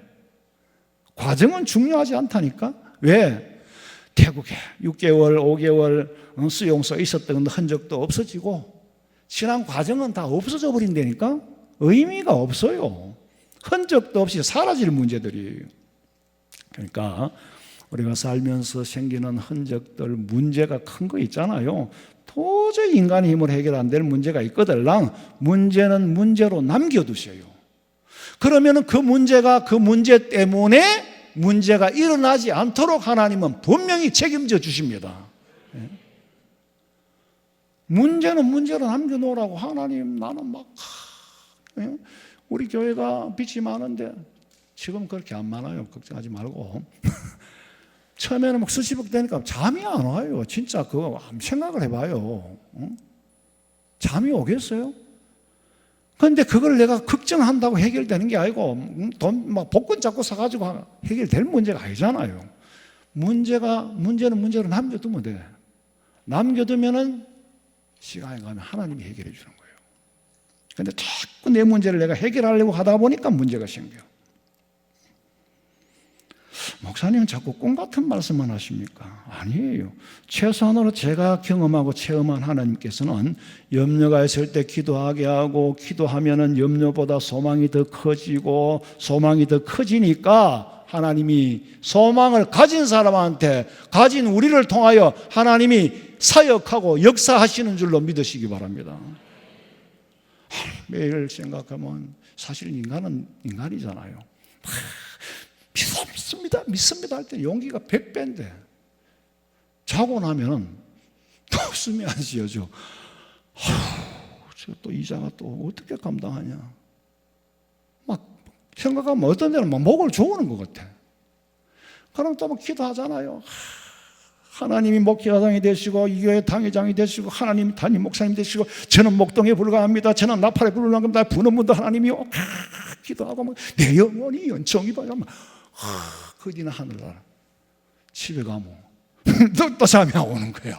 과정은 중요하지 않다니까. 왜? 태국에 6개월, 5개월 수용소에 있었던 흔적도 없어지고 지난 과정은 다 없어져 버린다니까. 의미가 없어요. 흔적도 없이 사라질 문제들이에요. 그러니까 우리가 살면서 생기는 흔적들, 문제가 큰 거 있잖아요. 도저히 인간의 힘으로 해결 안 될 문제가 있거들랑 문제는 문제로 남겨두셔요. 그러면 그 문제가 그 문제 때문에 문제가 일어나지 않도록 하나님은 분명히 책임져 주십니다. 문제는 문제로 남겨놓으라고. 하나님, 나는 막 우리 교회가 빚이 많은데 지금 그렇게 안 많아요. 걱정하지 말고. 처음에는 막 수십억 되니까 잠이 안 와요. 진짜 그거 생각을 해봐요. 잠이 오겠어요? 그런데 그걸 내가 걱정한다고 해결되는 게 아니고 돈 막 복권 잡고 사가지고 해결될 문제가 아니잖아요. 문제는 문제로 남겨두면 돼. 남겨두면은 시간이 가면 하나님이 해결해 주는 거예요. 그런데 자꾸 내 문제를 내가 해결하려고 하다 보니까 문제가 생겨. 목사님은 자꾸 꿈 같은 말씀만 하십니까? 아니에요. 최소한으로 제가 경험하고 체험한 하나님께서는 염려가 있을 때 기도하게 하고, 기도하면은 염려보다 소망이 더 커지고, 소망이 더 커지니까 하나님이 소망을 가진 사람한테, 가진 우리를 통하여 하나님이 사역하고 역사하시는 줄로 믿으시기 바랍니다. 매일 생각하면 사실 인간은 인간이잖아요. 믿습니다 할 때 용기가 100배인데 자고 나면 또 숨이 안 쉬어져. 또 이자가 또 어떻게 감당하냐. 막 생각하면 어떤 데는 막 목을 조으는 것 같아. 그럼 또 막 기도하잖아요. 하나님이 목회자장이 되시고 이 교회 당회장이 되시고 하나님이 담임 목사님 되시고 저는 목동에 불과합니다. 저는 나팔에 불과합니다. 부는 분도 하나님이요. 기도하고 내 영혼이 연청이 봐요. 거기는 하늘나라. 집에 가면 또 잠이 오는 거예요.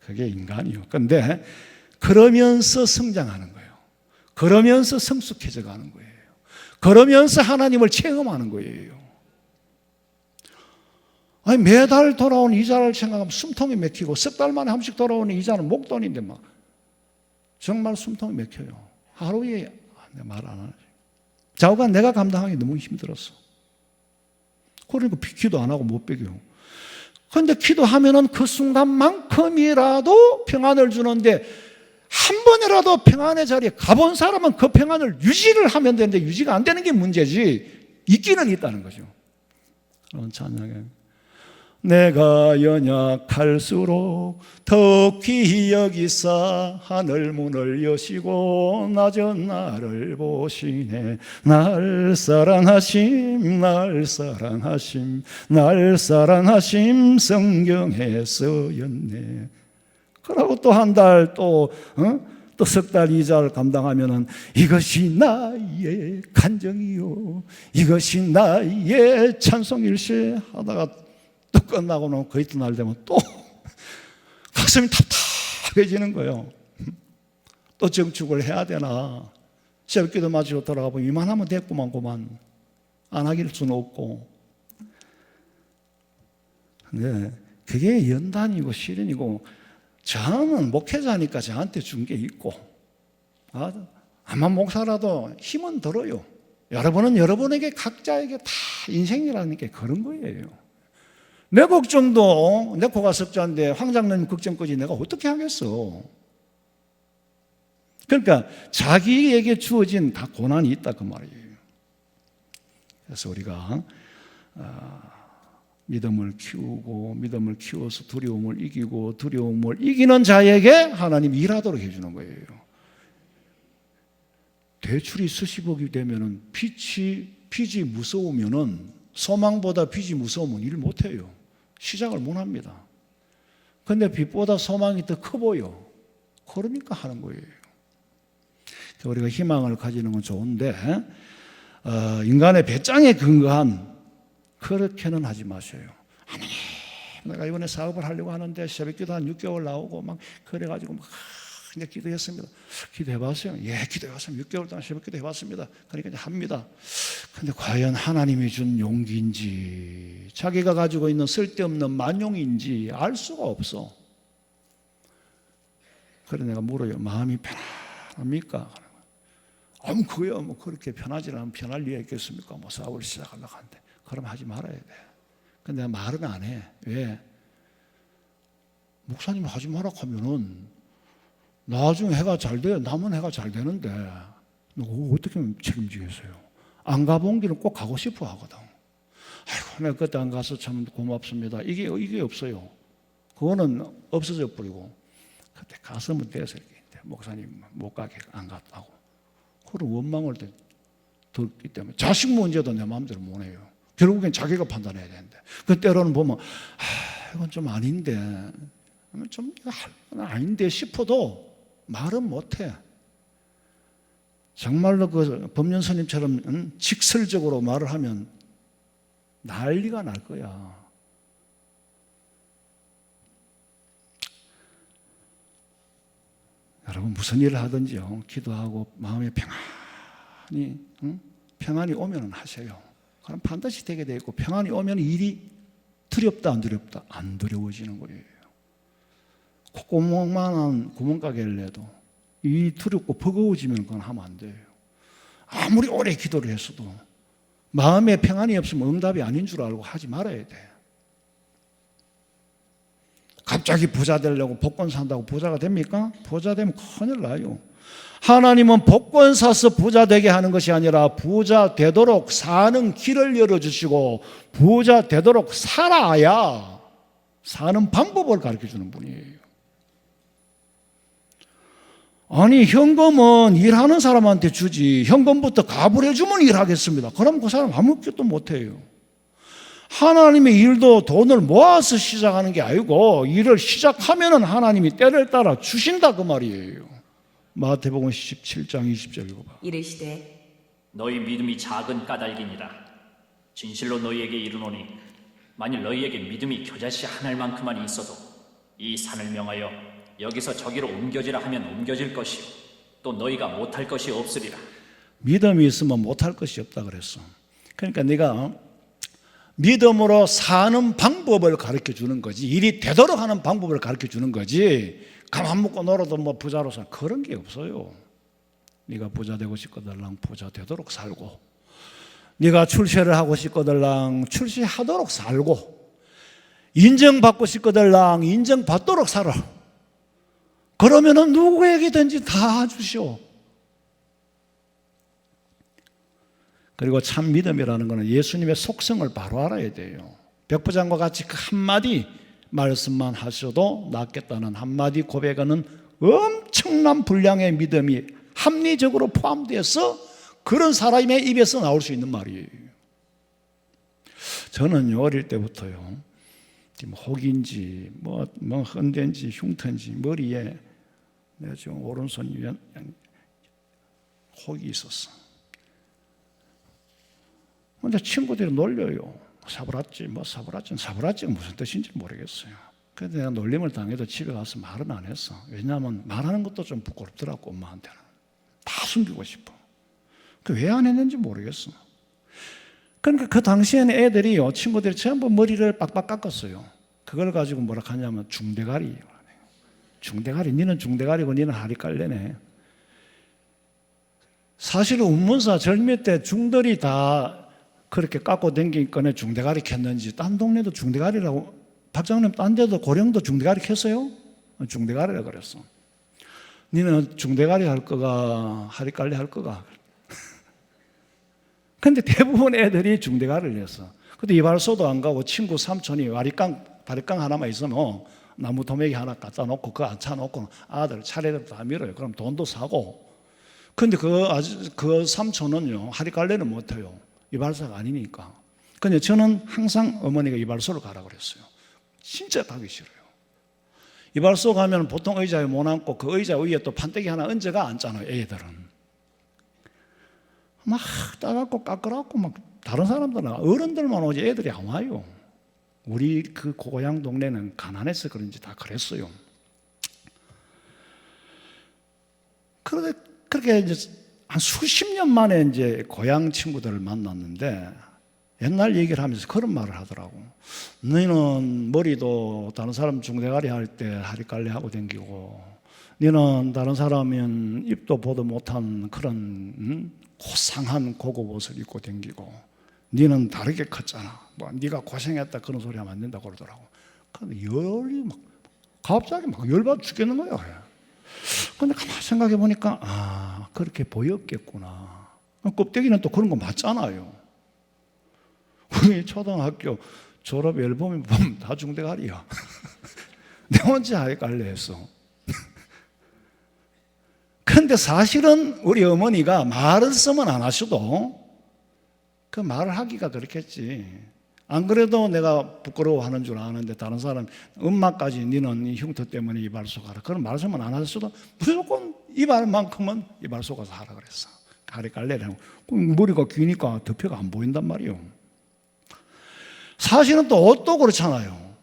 그게 인간이요. 그런데 그러면서 성장하는 거예요. 그러면서 성숙해져 가는 거예요. 그러면서 하나님을 체험하는 거예요. 아니, 매달 돌아오는 이자를 생각하면 숨통이 막히고 석 달 만에 한 번씩 돌아오는 이자는 목돈인데 막 정말 숨통이 막혀요. 하루에 말 안 하지. 좌우간 내가 감당하기 너무 힘들었어. 그러니까 기도 안 하고 못 베겨요. 그런데 기도하면은 그 순간만큼이라도 평안을 주는데 한 번이라도 평안의 자리에 가본 사람은 그 평안을 유지를 하면 되는데 유지가 안 되는 게 문제지 있기는 있다는 거죠. 그런 찬양에 내가 연약할수록 더욱 귀히 여기사 하늘 문을 여시고 낮은 나를 보시네. 날 사랑하심 날 사랑하심 날 사랑하심 성경에 쓰였네. 그러고 또 한 달 또 석 달 이자를 감당하면은 이것이 나의 간정이요 이것이 나의 찬송일세 하다가 또 끝나고 나면 그 이튿날 되면 또 가슴이 답답해지는 거예요. 또 정축을 해야 되나. 새벽기도 마치고 돌아가 보면 이만하면 됐구만 그만. 안 하길 수는 없고. 근데 그게 연단이고 시련이고 저는 목회자니까 저한테 준 게 있고 아마 목사라도 힘은 들어요. 여러분은 여러분에게 각자에게 다 인생이라는 게 그런 거예요. 내 걱정도 내 코가 석자인데 황 장로님 걱정까지 내가 어떻게 하겠어. 그러니까 자기에게 주어진 다 고난이 있다 그 말이에요. 그래서 우리가 믿음을 키우고 믿음을 키워서 두려움을 이기고 두려움을 이기는 자에게 하나님이 일하도록 해주는 거예요. 대출이 수십억이 되면은 빚이 무서우면은 소망보다 빚이 무서우면 일 못해요. 시작을 못 합니다. 그런데 빚보다 소망이 더 커 보여. 그러니까 하는 거예요. 우리가 희망을 가지는 건 좋은데 인간의 배짱에 근거한 그렇게는 하지 마세요. 하나님, 내가 이번에 사업을 하려고 하는데 새벽기도 한 6개월 나오고 막 그래가지고 막 이제 기도했습니다. 기도해봤어요. 예, 기도해봤습니다. 6개월 동안 새벽기도 해봤습니다. 그러니까 이제 합니다. 근데 과연 하나님이 준 용기인지 자기가 가지고 있는 쓸데없는 만용인지 알 수가 없어. 그래 내가 물어요. 마음이 편안합니까? 그거야 뭐 그렇게 편하지 않으면 편할 리가 있겠습니까? 뭐 사업을 시작하려고 하는데 그럼 하지 말아야 돼. 근데 내가 말은 안 해. 왜? 목사님이 하지 마라 하면은 나중에 해가 잘 돼. 남은 해가 잘 되는데 너 어떻게 책임지겠어요? 안 가본 길은 꼭 가고 싶어 하거든. 아이고 내가 그때 안 가서 참 고맙습니다. 이게 없어요. 그거는 없어져 버리고 그때 갔으면 돼서 목사님 못 가게 안 갔다고. 그런 원망을 듣기 때문에 자식 문제도 내 마음대로 못 해요. 결국엔 자기가 판단해야 되는데 그 때로는 보면 이건 좀 아닌데 좀 아닌데 싶어도 말은 못해. 정말로 그 법륜 스님처럼 직설적으로 말을 하면 난리가 날 거야. 여러분 무슨 일을 하든지요 기도하고 마음에 평안이 오면 하세요. 그럼 반드시 되게 돼 있고 평안이 오면 일이 두렵다 안 두렵다? 안 두려워지는 거예요. 콧구멍만한 구멍가게를 내도 이 두렵고 버거워지면 그건 하면 안 돼요. 아무리 오래 기도를 했어도 마음에 평안이 없으면 응답이 아닌 줄 알고 하지 말아야 돼. 갑자기 부자 되려고 복권 산다고 부자가 됩니까? 부자 되면 큰일 나요. 하나님은 복권 사서 부자 되게 하는 것이 아니라 부자 되도록 사는 길을 열어주시고 부자 되도록 살아야 사는 방법을 가르쳐주는 분이에요. 아니 현금은 일하는 사람한테 주지 현금부터 갑을 해주면 일하겠습니다. 그럼 그 사람 아무것도 못해요. 하나님의 일도 돈을 모아서 시작하는 게 아니고 일을 시작하면 하나님이 때를 따라 주신다 그 말이에요. 마태복음 17장 20절 읽어봐. 이르시되 너희 믿음이 작은 까닭이니라. 진실로 너희에게 이르노니 만일 너희에게 믿음이 겨자씨 한 알만큼만 있어도 이 산을 명하여 여기서 저기로 옮겨지라 하면 옮겨질 것이요 또 너희가 못할 것이 없으리라. 믿음이 있으면 못할 것이 없다 그랬어. 그러니까 네가 믿음으로 사는 방법을 가르쳐 주는 거지 일이 되도록 하는 방법을 가르쳐 주는 거지 가만 먹고 놀아도 뭐 부자로 살 그런 게 없어요. 네가 부자 되고 싶거들랑 부자 되도록 살고 네가 출세를 하고 싶거들랑 출세하도록 살고 인정받고 싶거들랑 인정받도록 살아. 그러면은 누구에게든지 다 주시오. 그리고 참 믿음이라는 것은 예수님의 속성을 바로 알아야 돼요. 백부장과 같이 그 한마디 말씀만 하셔도 낫겠다는 한마디 고백에는 엄청난 분량의 믿음이 합리적으로 포함되어서 그런 사람의 입에서 나올 수 있는 말이에요. 저는 어릴 때부터요, 혹인지 뭐 헌대인지 흉터인지 머리에 내 지금 오른손 위에 혹이 있었어. 근데 친구들이 놀려요. 사브라찌 사브라찌가 무슨 뜻인지 모르겠어요. 그래서 내가 놀림을 당해도 집에 가서 말은 안 했어. 왜냐하면 말하는 것도 좀 부끄럽더라고. 엄마한테는 다 숨기고 싶어. 왜 안 했는지 모르겠어. 그러니까 그 당시에는 애들이요, 친구들이 전부 머리를 빡빡 깎았어요. 그걸 가지고 뭐라 하냐면 중대가리. 중대가리, 니는 중대가리고 니는 하리깔래네. 사실 운문사 절미 때 중들이 다 그렇게 깎고 댕기니까 중대가리 켰는지 딴 동네도 중대가리라고, 박장님 딴 데도 고령도 중대가리 켰어요? 중대가리라고 그랬어. 니는 중대가리 할 거가 하리깔래 할 거가. 근데 대부분 애들이 중대가리를 했어. 근데 이발소도 안 가고 친구 삼촌이 바리깡 하나만 있으면 나무 도매기 하나 갖다 놓고 그 앉혀놓고 아들 차례대로 다 밀어요. 그럼 돈도 사고. 근데 그 삼촌은요, 하리깔래는 못해요. 이발소가 아니니까. 근데 저는 항상 어머니가 이발소를 가라 그랬어요. 진짜 가기 싫어요. 이발소 가면 보통 의자에 못 앉고 그 의자 위에 또 판때기 하나 얹어가 앉잖아요, 애들은. 막 따갖고 깎으라고 막 다른 사람들은 어른들만 오지 애들이 안 와요. 우리 그 고향 동네는 가난해서 그런지 다 그랬어요. 그렇게 이제 한 수십 년 만에 이제 고향 친구들을 만났는데 옛날 얘기를 하면서 그런 말을 하더라고. 너희는 머리도 다른 사람 중대가리 할 때 하리깔래 하고 다니고, 너희는 다른 사람은 입도 보도 못한 그런 고상한 고급 옷을 입고 다니고, 너희는 다르게 컸잖아. 뭐 네가 고생했다 그런 소리 하면 안 된다고 그러더라고. 근데 열이 막 갑자기 막 열받아 죽겠는 거야. 근데 가만히 생각해 보니까 그렇게 보였겠구나. 껍데기는 또 그런 거 맞잖아요. 우리 초등학교 졸업 앨범에 보면 다 중대가리야. 내 혼자 하리깔래 했어. 근데 사실은 우리 어머니가 말을 쓰면 안 하셔도 그 말을 하기가 그렇겠지. 안 그래도 내가 부끄러워하는 줄 아는데 다른 사람 엄마까지 니는 이 흉터 때문에 이발소 가라. 그런 말씀은 안 하셔도 무조건 이발만큼은 이발소 가서 하라 그랬어. 하리깔래를 하고. 머리가 기니까 덮여가 안 보인단 말이에요. 사실은 또 옷도 그렇잖아요.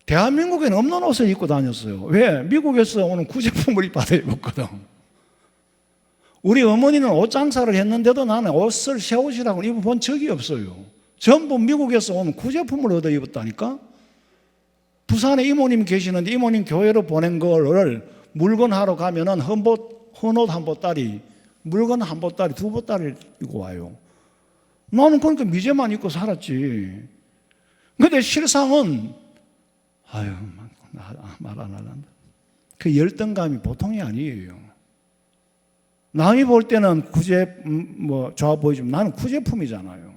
대한민국에는 없는 옷을 입고 다녔어요. 왜? 미국에서 오는 구제품을 입고 입었거든. 우리 어머니는 옷 장사를 했는데도 나는 옷을 새 옷이라고 입어본 적이 없어요. 전부 미국에서 온 구제품을 얻어 입었다니까. 부산에 이모님 계시는데 이모님 교회로 보낸 거를 물건 하러 가면은 헌옷 한 보따리, 물건 한 보따리, 두 보따리 입고 와요. 나는 그러니까 미제만 입고 살았지. 근데 실상은 아유, 말 안 할란다. 그 열등감이 보통이 아니에요. 남이 볼 때는 좋아 보이지만 나는 구제품이잖아요.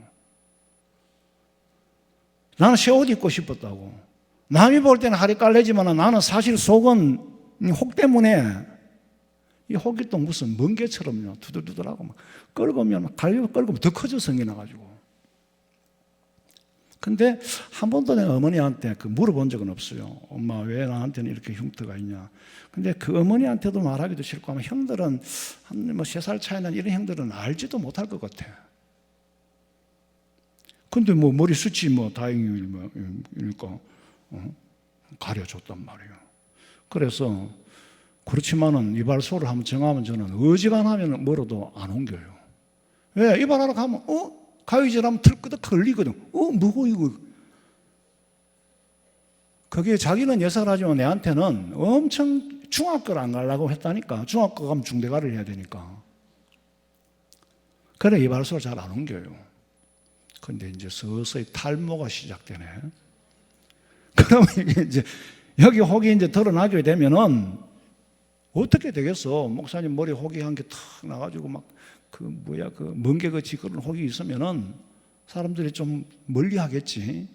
나는 새 옷 입고 싶었다고. 남이 볼 때는 할이 깔래지만 나는 사실 속은 혹 때문에, 이 혹이 또 무슨 멍게처럼요, 두들두들하고 막 끌고면 끌고 더 커져 성이 나가지고. 근데 한 번도 내가 어머니한테 물어본 적은 없어요. 엄마 왜 나한테는 이렇게 흉터가 있냐. 근데 그 어머니한테도 말하기도 싫고 아마 형들은 한 3살 차이 난 이런 형들은 알지도 못할 것 같아. 근데 머리 숱이 다행히 이러니까 가려줬단 말이에요. 그래서 그렇지만은 이발소를 한번 정하면 저는 어지간하면 멀어도 안 옮겨요. 왜? 이발하러 가면 가위질하면 털끄덕 걸리거든. 뭐고 이거. 그게 자기는 예사를 하지만 내한테는 엄청 중학교를 안 가려고 했다니까. 중학교 가면 중대가를 해야 되니까. 그래 이발소를 잘 안 옮겨요. 근데 이제 서서히 탈모가 시작되네. 그러면 이게 이제 여기 혹이 이제 드러나게 되면은 어떻게 되겠어? 목사님 머리 혹이 한 개 탁 나가지고 막 멍게같이 그런 혹이 있으면은 사람들이 좀 멀리 하겠지.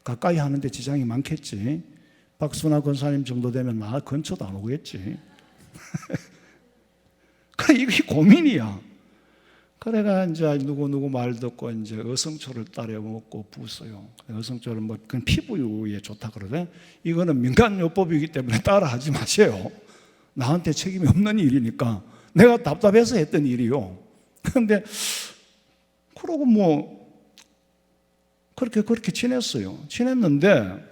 가까이 하는데 지장이 많겠지. 박순아 권사님 정도 되면 나 근처도 안 오겠지. 그래, 이게 고민이야. 그래가 이제 누구 말 듣고 이제 어성초를 따려 먹고 부었어요. 어성초를 그건 피부에 좋다 그러대. 이거는 민간요법이기 때문에 따라 하지 마세요. 나한테 책임이 없는 일이니까. 내가 답답해서 했던 일이요. 그런데 그러고 그렇게 지냈어요. 지냈는데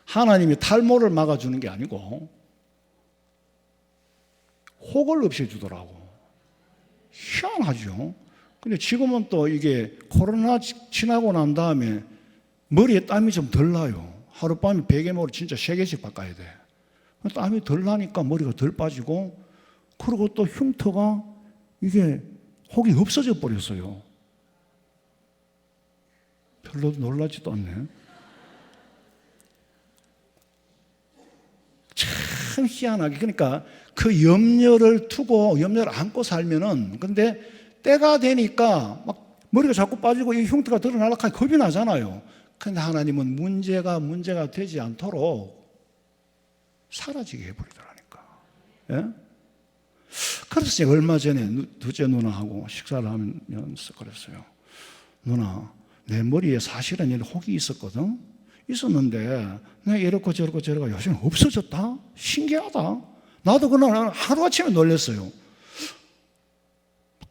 하나님이 탈모를 막아주는 게 아니고 혹을 없애주더라고. 희한하죠. 근데 지금은 또 이게 코로나 지나고 난 다음에 머리에 땀이 좀 덜 나요. 하룻밤에 베개머리 진짜 3개씩 바꿔야 돼. 땀이 덜 나니까 머리가 덜 빠지고, 그리고 또 흉터가 이게 혹이 없어져 버렸어요. 별로 놀라지도 않네. 참 희한하게. 그러니까 그 염려를 안고 살면은, 근데 때가 되니까 막 머리가 자꾸 빠지고 이 흉터가 드러나려고 하니 겁이 나잖아요. 근데 하나님은 문제가 되지 않도록 사라지게 해버리더라니까. 예? 그래서 제가 얼마 전에 둘째 누나하고 식사를 하면서 그랬어요. 누나, 내 머리에 사실은 이런 혹이 있었는데 내가 이렇고 저렇고 요즘 없어졌다? 신기하다. 나도 그날 하루아침에 놀랐어요.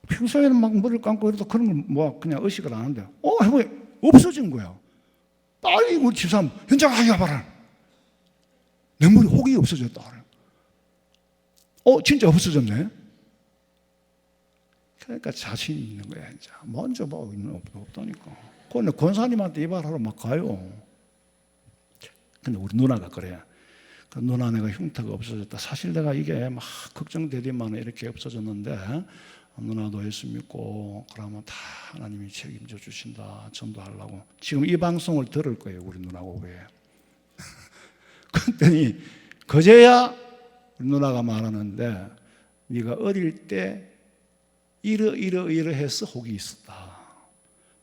평소에는 막 머리를 감고 이러다 그런 걸 그냥 의식을 안 하는데 해보니 없어진 거야. 빨리 우리 집사람 현장 가봐라. 내 머리 혹이 없어졌다. 진짜 없어졌네. 그러니까 자신이 있는 거야. 이제 먼저 없다니까. 그런데 권사님한테 이발하러 막 가요. 근데 우리 누나가 그래. 그 누나, 내가 흉터가 없어졌다. 사실 내가 이게 막 걱정되더만 이렇게 없어졌는데 누나도 예수 믿고 그러면 다 하나님이 책임져 주신다. 전도하려고. 지금 이 방송을 들을 거예요, 우리 누나가 왜. 그랬더니 그제야 우리 누나가 말하는데, 네가 어릴 때 이러해서 혹이 있었다.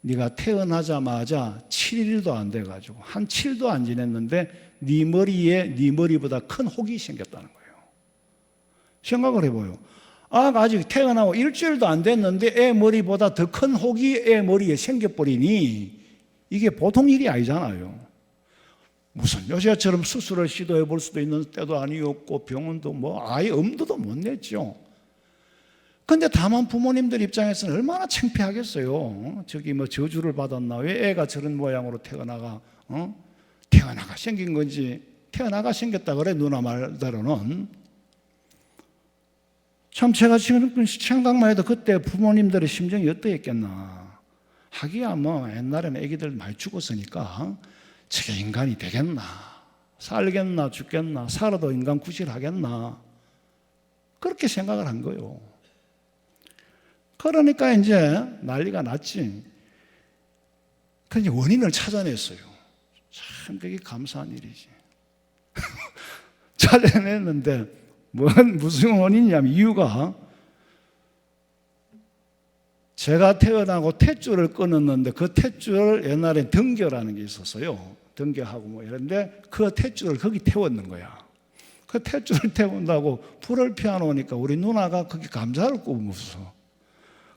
네가 태어나자마자 7일도 안 돼가지고 한 7도 안 지냈는데 네 머리보다 큰 혹이 생겼다는 거예요. 생각을 해봐요. 아직 태어나고 일주일도 안 됐는데 애 머리보다 더 큰 혹이 애 머리에 생겨버리니 이게 보통 일이 아니잖아요. 무슨 요새처럼 수술을 시도해 볼 수도 있는 때도 아니었고 병원도 아예 엄두도 못 냈죠. 근데 다만 부모님들 입장에서는 얼마나 창피하겠어요. 저주를 받았나? 왜 애가 저런 모양으로 태어나가 생긴 건지. 태어나가 생겼다 그래, 누나 말대로는. 참 제가 지금 생각만 해도 그때 부모님들의 심정이 어떠했겠나. 하기야 뭐 옛날에는 애기들 많이 죽었으니까 저게 인간이 되겠나, 살겠나 죽겠나, 살아도 인간 구실하겠나, 그렇게 생각을 한 거예요. 그러니까 이제 난리가 났지. 그런데 원인을 찾아냈어요. 참 그게 감사한 일이지. 찾아냈는데 무슨 원인이냐면, 이유가 제가 태어나고 탯줄을 끊었는데 그 탯줄을 옛날에 등교라는 게 있었어요. 등교하고 뭐 이런데 그 탯줄을 거기 태웠는 거야. 그 탯줄을 태운다고 불을 피워놓으니까 우리 누나가 거기 감자를 굽어 먹었어.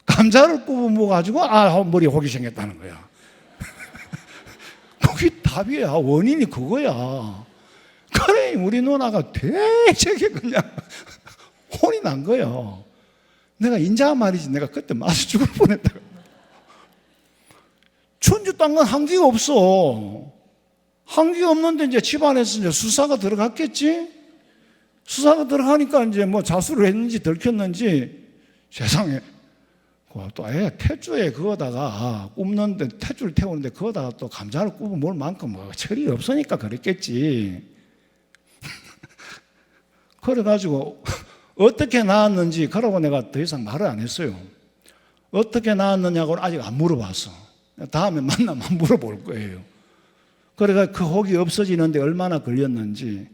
감자를 굽어 먹어가지고 머리에 혹이 생겼다는 거야. 그게 답이야. 원인이 그거야. 그래 우리 누나가 되게 그냥 혼이 난 거야. 내가 인자 말이지, 내가 그때 맞아 죽을 뻔했다. 천주 딴 건 한기가 없어. 한기가 없는데 이제 집안에서 이제 수사가 들어갔겠지? 수사가 들어가니까 이제 뭐 자수를 했는지 들켰는지, 세상에 또 탯줄에 그거다가 굽는데, 탯줄 태우는데 그거다가 또 감자를 굽어 먹을 만큼 뭐 철이 없으니까 그랬겠지. 그래가지고 어떻게 나왔는지, 그러고 내가 더 이상 말을 안 했어요. 어떻게 나왔느냐고는 아직 안 물어봤어. 다음에 만나면 물어볼 거예요. 그래가 그 혹이 없어지는데 얼마나 걸렸는지.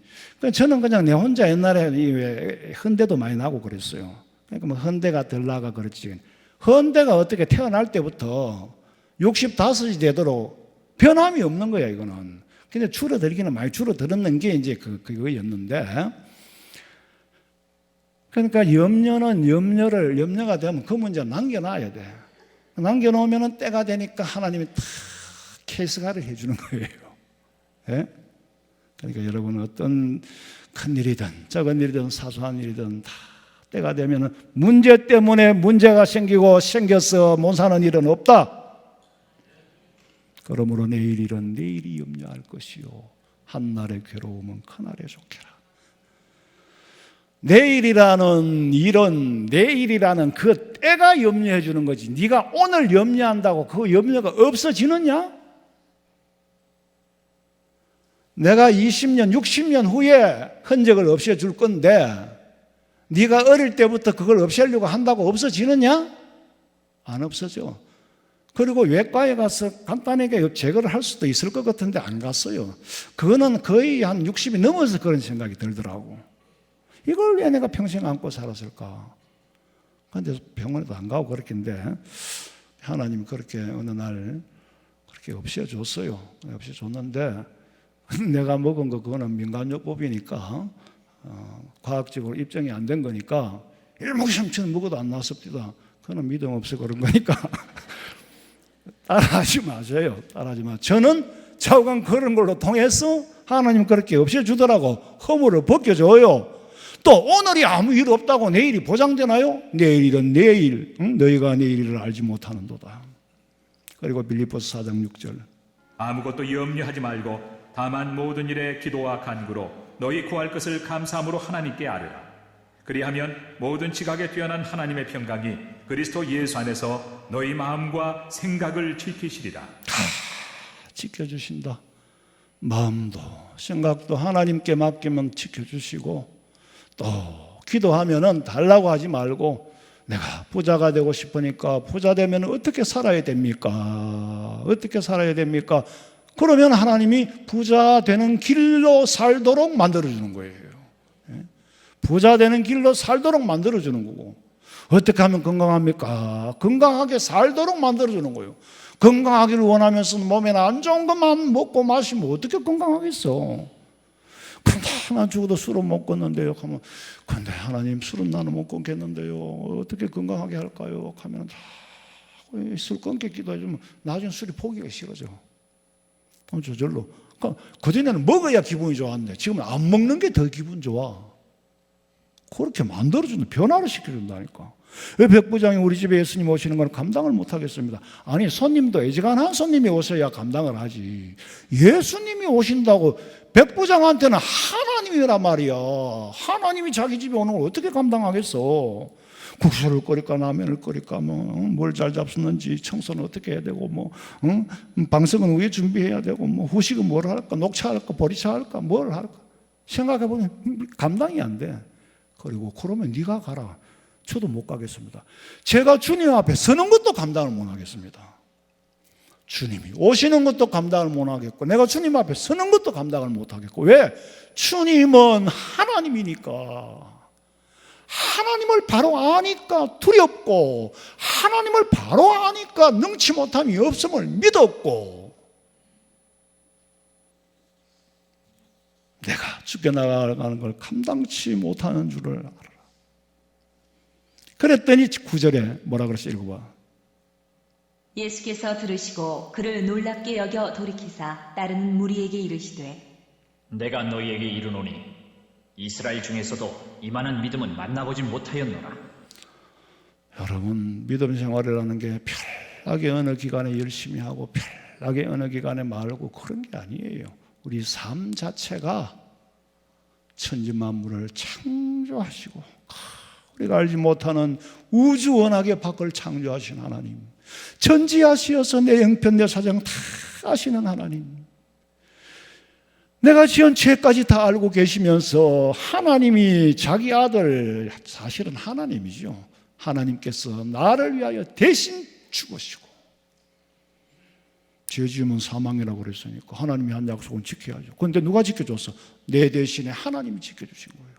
저는 그냥 내 혼자 옛날에 헌대도 많이 나고 그랬어요. 그러니까 뭐 헌대가 덜 나가 그렇지. 헌대가 어떻게 태어날 때부터 65이 되도록 변함이 없는 거야, 이거는. 근데 줄어들기는 많이 줄어들었는 게 이제 그거였는데, 그러니까 염려가 되면 그 문제 남겨놔야 돼. 남겨놓으면 때가 되니까 하나님이 다 케이스가를 해주는 거예요. 예? 그러니까 여러분 어떤 큰 일이든 작은 일이든 사소한 일이든 다 때가 되면 문제 때문에 문제가 생겨서 못 사는 일은 없다. 그러므로 내일 일은 내일이 염려할 것이요, 한날의 괴로움은 그날에 좋게라. 내일이라는 일은, 내일이라는 그 때가 염려해 주는 거지. 네가 오늘 염려한다고 그 염려가 없어지느냐? 내가 20년, 60년 후에 흔적을 없애줄 건데 네가 어릴 때부터 그걸 없애려고 한다고 없어지느냐? 안 없어져. 그리고 외과에 가서 간단하게 제거를 할 수도 있을 것 같은데 안 갔어요. 그거는 거의 한 60이 넘어서 그런 생각이 들더라고. 이걸 왜 내가 평생 안고 살았을까? 그런데 병원에도 안 가고 그렇긴데 하나님이 그렇게 어느 날 그렇게 없애줬어요. 없애줬는데 내가 먹은 거 그거는 민간요법이니까 과학적으로 입증이 안 된 거니까 일목삼천 먹어도 안 나섭니다. 그거는 믿음 없어 그런 거니까 따라하지 마세요. 따라하지 마. 저는 자관 그런 걸로 통해서 하나님 그렇게 없애주더라고. 허물을 벗겨줘요. 또 오늘이 아무 일 없다고 내일이 보장되나요? 내일은 내일, 너희가 내일을 알지 못하는도다. 그리고 빌립보서 4장 6절. 아무것도 염려하지 말고 다만 모든 일에 기도와 간구로 너희 구할 것을 감사함으로 하나님께 아뢰라. 그리하면 모든 지각에 뛰어난 하나님의 평강이 그리스도 예수 안에서 너희 마음과 생각을 지키시리라. 지켜주신다. 마음도 생각도 하나님께 맡기면 지켜주시고, 또 기도하면은 달라고 하지 말고 내가 부자가 되고 싶으니까 부자 되면 어떻게 살아야 됩니까? 어떻게 살아야 됩니까? 그러면 하나님이 부자 되는 길로 살도록 만들어주는 거예요. 부자 되는 길로 살도록 만들어주는 거고, 어떻게 하면 건강합니까? 건강하게 살도록 만들어주는 거예요. 건강하기를 원하면서 몸에 안 좋은 것만 먹고 마시면 어떻게 건강하겠어? 근데 난 죽어도 술은 못 끊는데요 하면, 근데 하나님 술은 나는 못 끊겠는데요 어떻게 건강하게 할까요? 하면 술 끊게 기도해주면 나중에 술이 포기가 싫어져. 저절로. 그전에는 먹어야 기분이 좋았는데 지금은 안 먹는 게 더 기분 좋아. 그렇게 만들어준다. 변화를 시켜준다니까. 왜 백부장이 우리 집에 예수님 오시는 걸 감당을 못하겠습니다? 아니, 손님도 애지간한 손님이 오셔야 감당을 하지. 예수님이 오신다고 백부장한테는 하나님이란 말이야. 하나님이 자기 집에 오는 걸 어떻게 감당하겠어? 국수를 끓일까 라면을 끓일까 뭘 잘 잡수는지 청소는 어떻게 해야 되고 방석은 왜 준비해야 되고 후식은 뭘 할까 녹차할까 보리차 할까 뭘 할까 생각해보면 감당이 안 돼. 그리고 그러면 네가 가라. 저도 못 가겠습니다. 제가 주님 앞에 서는 것도 감당을 못 하겠습니다. 주님이 오시는 것도 감당을 못 하겠고 내가 주님 앞에 서는 것도 감당을 못 하겠고 왜? 주님은 하나님이니까. 하나님을 바로 아니까 두렵고 하나님을 바로 아니까 능치 못함이 없음을 믿었고 내가 죽게 나가는 걸 감당치 못하는 줄을 알아라. 그랬더니 9절에 뭐라 그랬어? 읽어봐. 예수께서 들으시고 그를 놀랍게 여겨 돌이키사 다른 무리에게 이르시되 내가 너희에게 이르노니 이스라엘 중에서도 이만한 믿음은 만나보지 못하였노라. 여러분 믿음 생활이라는 게 편하게 어느 기간에 열심히 하고 편하게 어느 기간에 말고 그런 게 아니에요. 우리 삶 자체가 천지만물을 창조하시고 우리가 알지 못하는 우주 원학의 밖을 창조하신 하나님, 전지하시어서 내 형편 내 사정 다 아시는 하나님, 내가 지은 죄까지 다 알고 계시면서 하나님이 자기 아들, 사실은 하나님이죠. 하나님께서 나를 위하여 대신 죽으시고, 죄 지으면 사망이라고 그랬으니까 하나님이 한 약속은 지켜야죠. 그런데 누가 지켜줬어? 내 대신에 하나님이 지켜주신 거예요.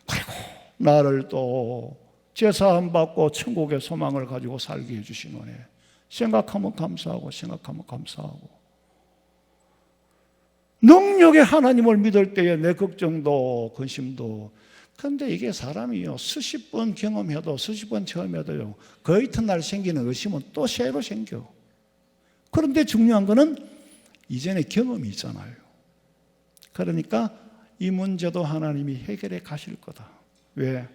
그리고 나를 또 제사함 받고 천국의 소망을 가지고 살게 해주신 은혜, 생각하면 감사하고 생각하면 감사하고, 능력의 하나님을 믿을 때에 내 걱정도 근심도, 그런데 이게 사람이요 수십 번 경험해도 수십 번 체험해도요 그 이튿날 생기는 의심은 또 새로 생겨. 그런데 중요한 거는 이전에 경험이 있잖아요. 그러니까 이 문제도 하나님이 해결해 가실 거다. 왜?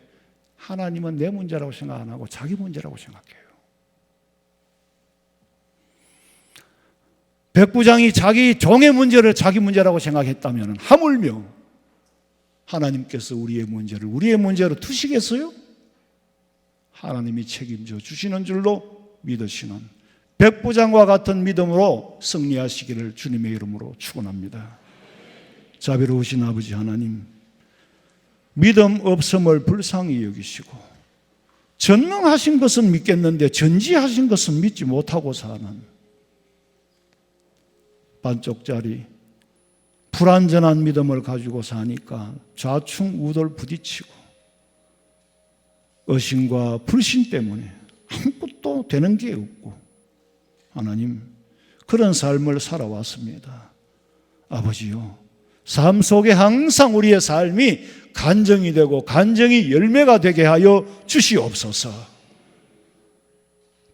하나님은 내 문제라고 생각 안 하고 자기 문제라고 생각해요. 백부장이 자기 종의 문제를 자기 문제라고 생각했다면 하물며 하나님께서 우리의 문제로 두시겠어요? 하나님이 책임져 주시는 줄로 믿으시는 백부장과 같은 믿음으로 승리하시기를 주님의 이름으로 축원합니다. 자비로우신 아버지 하나님, 믿음 없음을 불쌍히 여기시고 전능하신 것은 믿겠는데 전지하신 것은 믿지 못하고 사는 반쪽짜리 불완전한 믿음을 가지고 사니까 좌충우돌 부딪히고 의심과 불신 때문에 아무것도 되는 게 없고, 하나님 그런 삶을 살아왔습니다. 아버지요, 삶 속에 항상 우리의 삶이 간증이 되고 간증이 열매가 되게 하여 주시옵소서.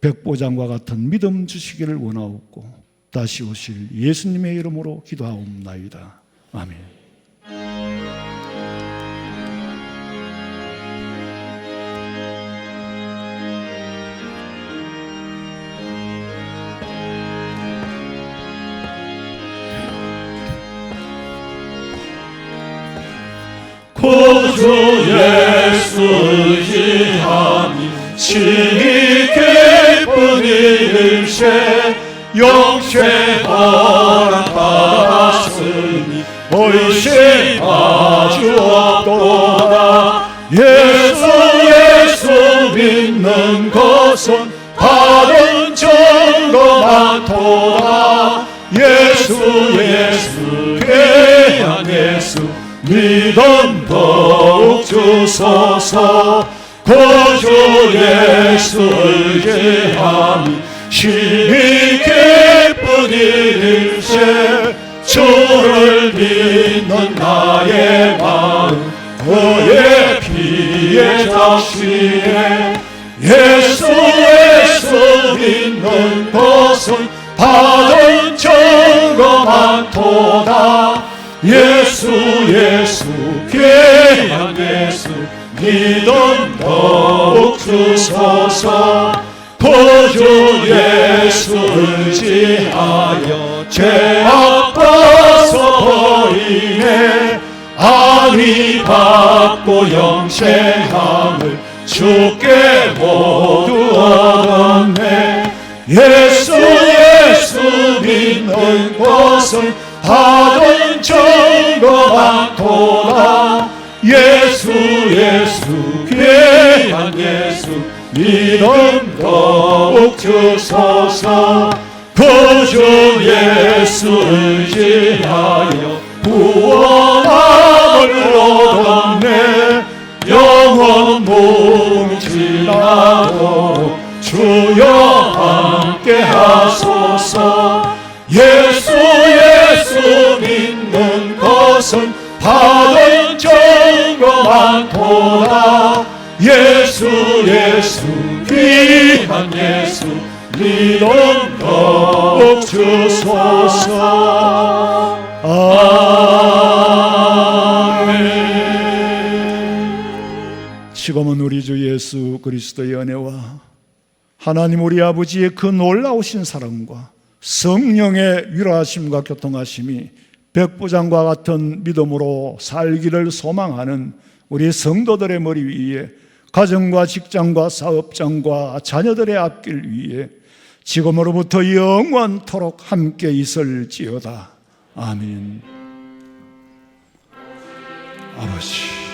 백보장과 같은 믿음 주시기를 원하옵고 다시 오실 예수님의 이름으로 기도하옵나이다. 아멘. 구주 예수 의지함이 친히 기쁜 일세 영생 허락받았으니 의심하 주옵도다. 예수 믿는 것은 다른 증거 많도다. 예수 귀한 예수 믿음 더욱 주소서. 구주 예수 의지함이 신이 기쁜 일세 주를 믿는 나의 마음 그의 피에 작시해. 예수 믿는 것은 다른 증거 많도다. 예수 귀한 예수 믿음 더욱 주소서. 구주 예수 의지하여 죄악 벗어 버리네 안위 받고 영생함을 주께 받은 증거 많도다. 예수 예수 귀한 예수 믿음 더욱 주소서. 그주 예수 의지하여 구원함을 얻었네. 영원 뭉치나도록 주여 함께 하소서. 예수 예수 믿는 것은 받은 증거 많도다. 예수 예수 귀한 예수 믿음 더욱 주소서. 아멘. 지금은 우리 주 예수 그리스도의 은혜와 하나님 우리 아버지의 그 놀라우신 사랑과 성령의 위로하심과 교통하심이 백부장과 같은 믿음으로 살기를 소망하는 우리 성도들의 머리 위에, 가정과 직장과 사업장과 자녀들의 앞길 위에 지금으로부터 영원토록 함께 있을지어다. 아멘. 아버지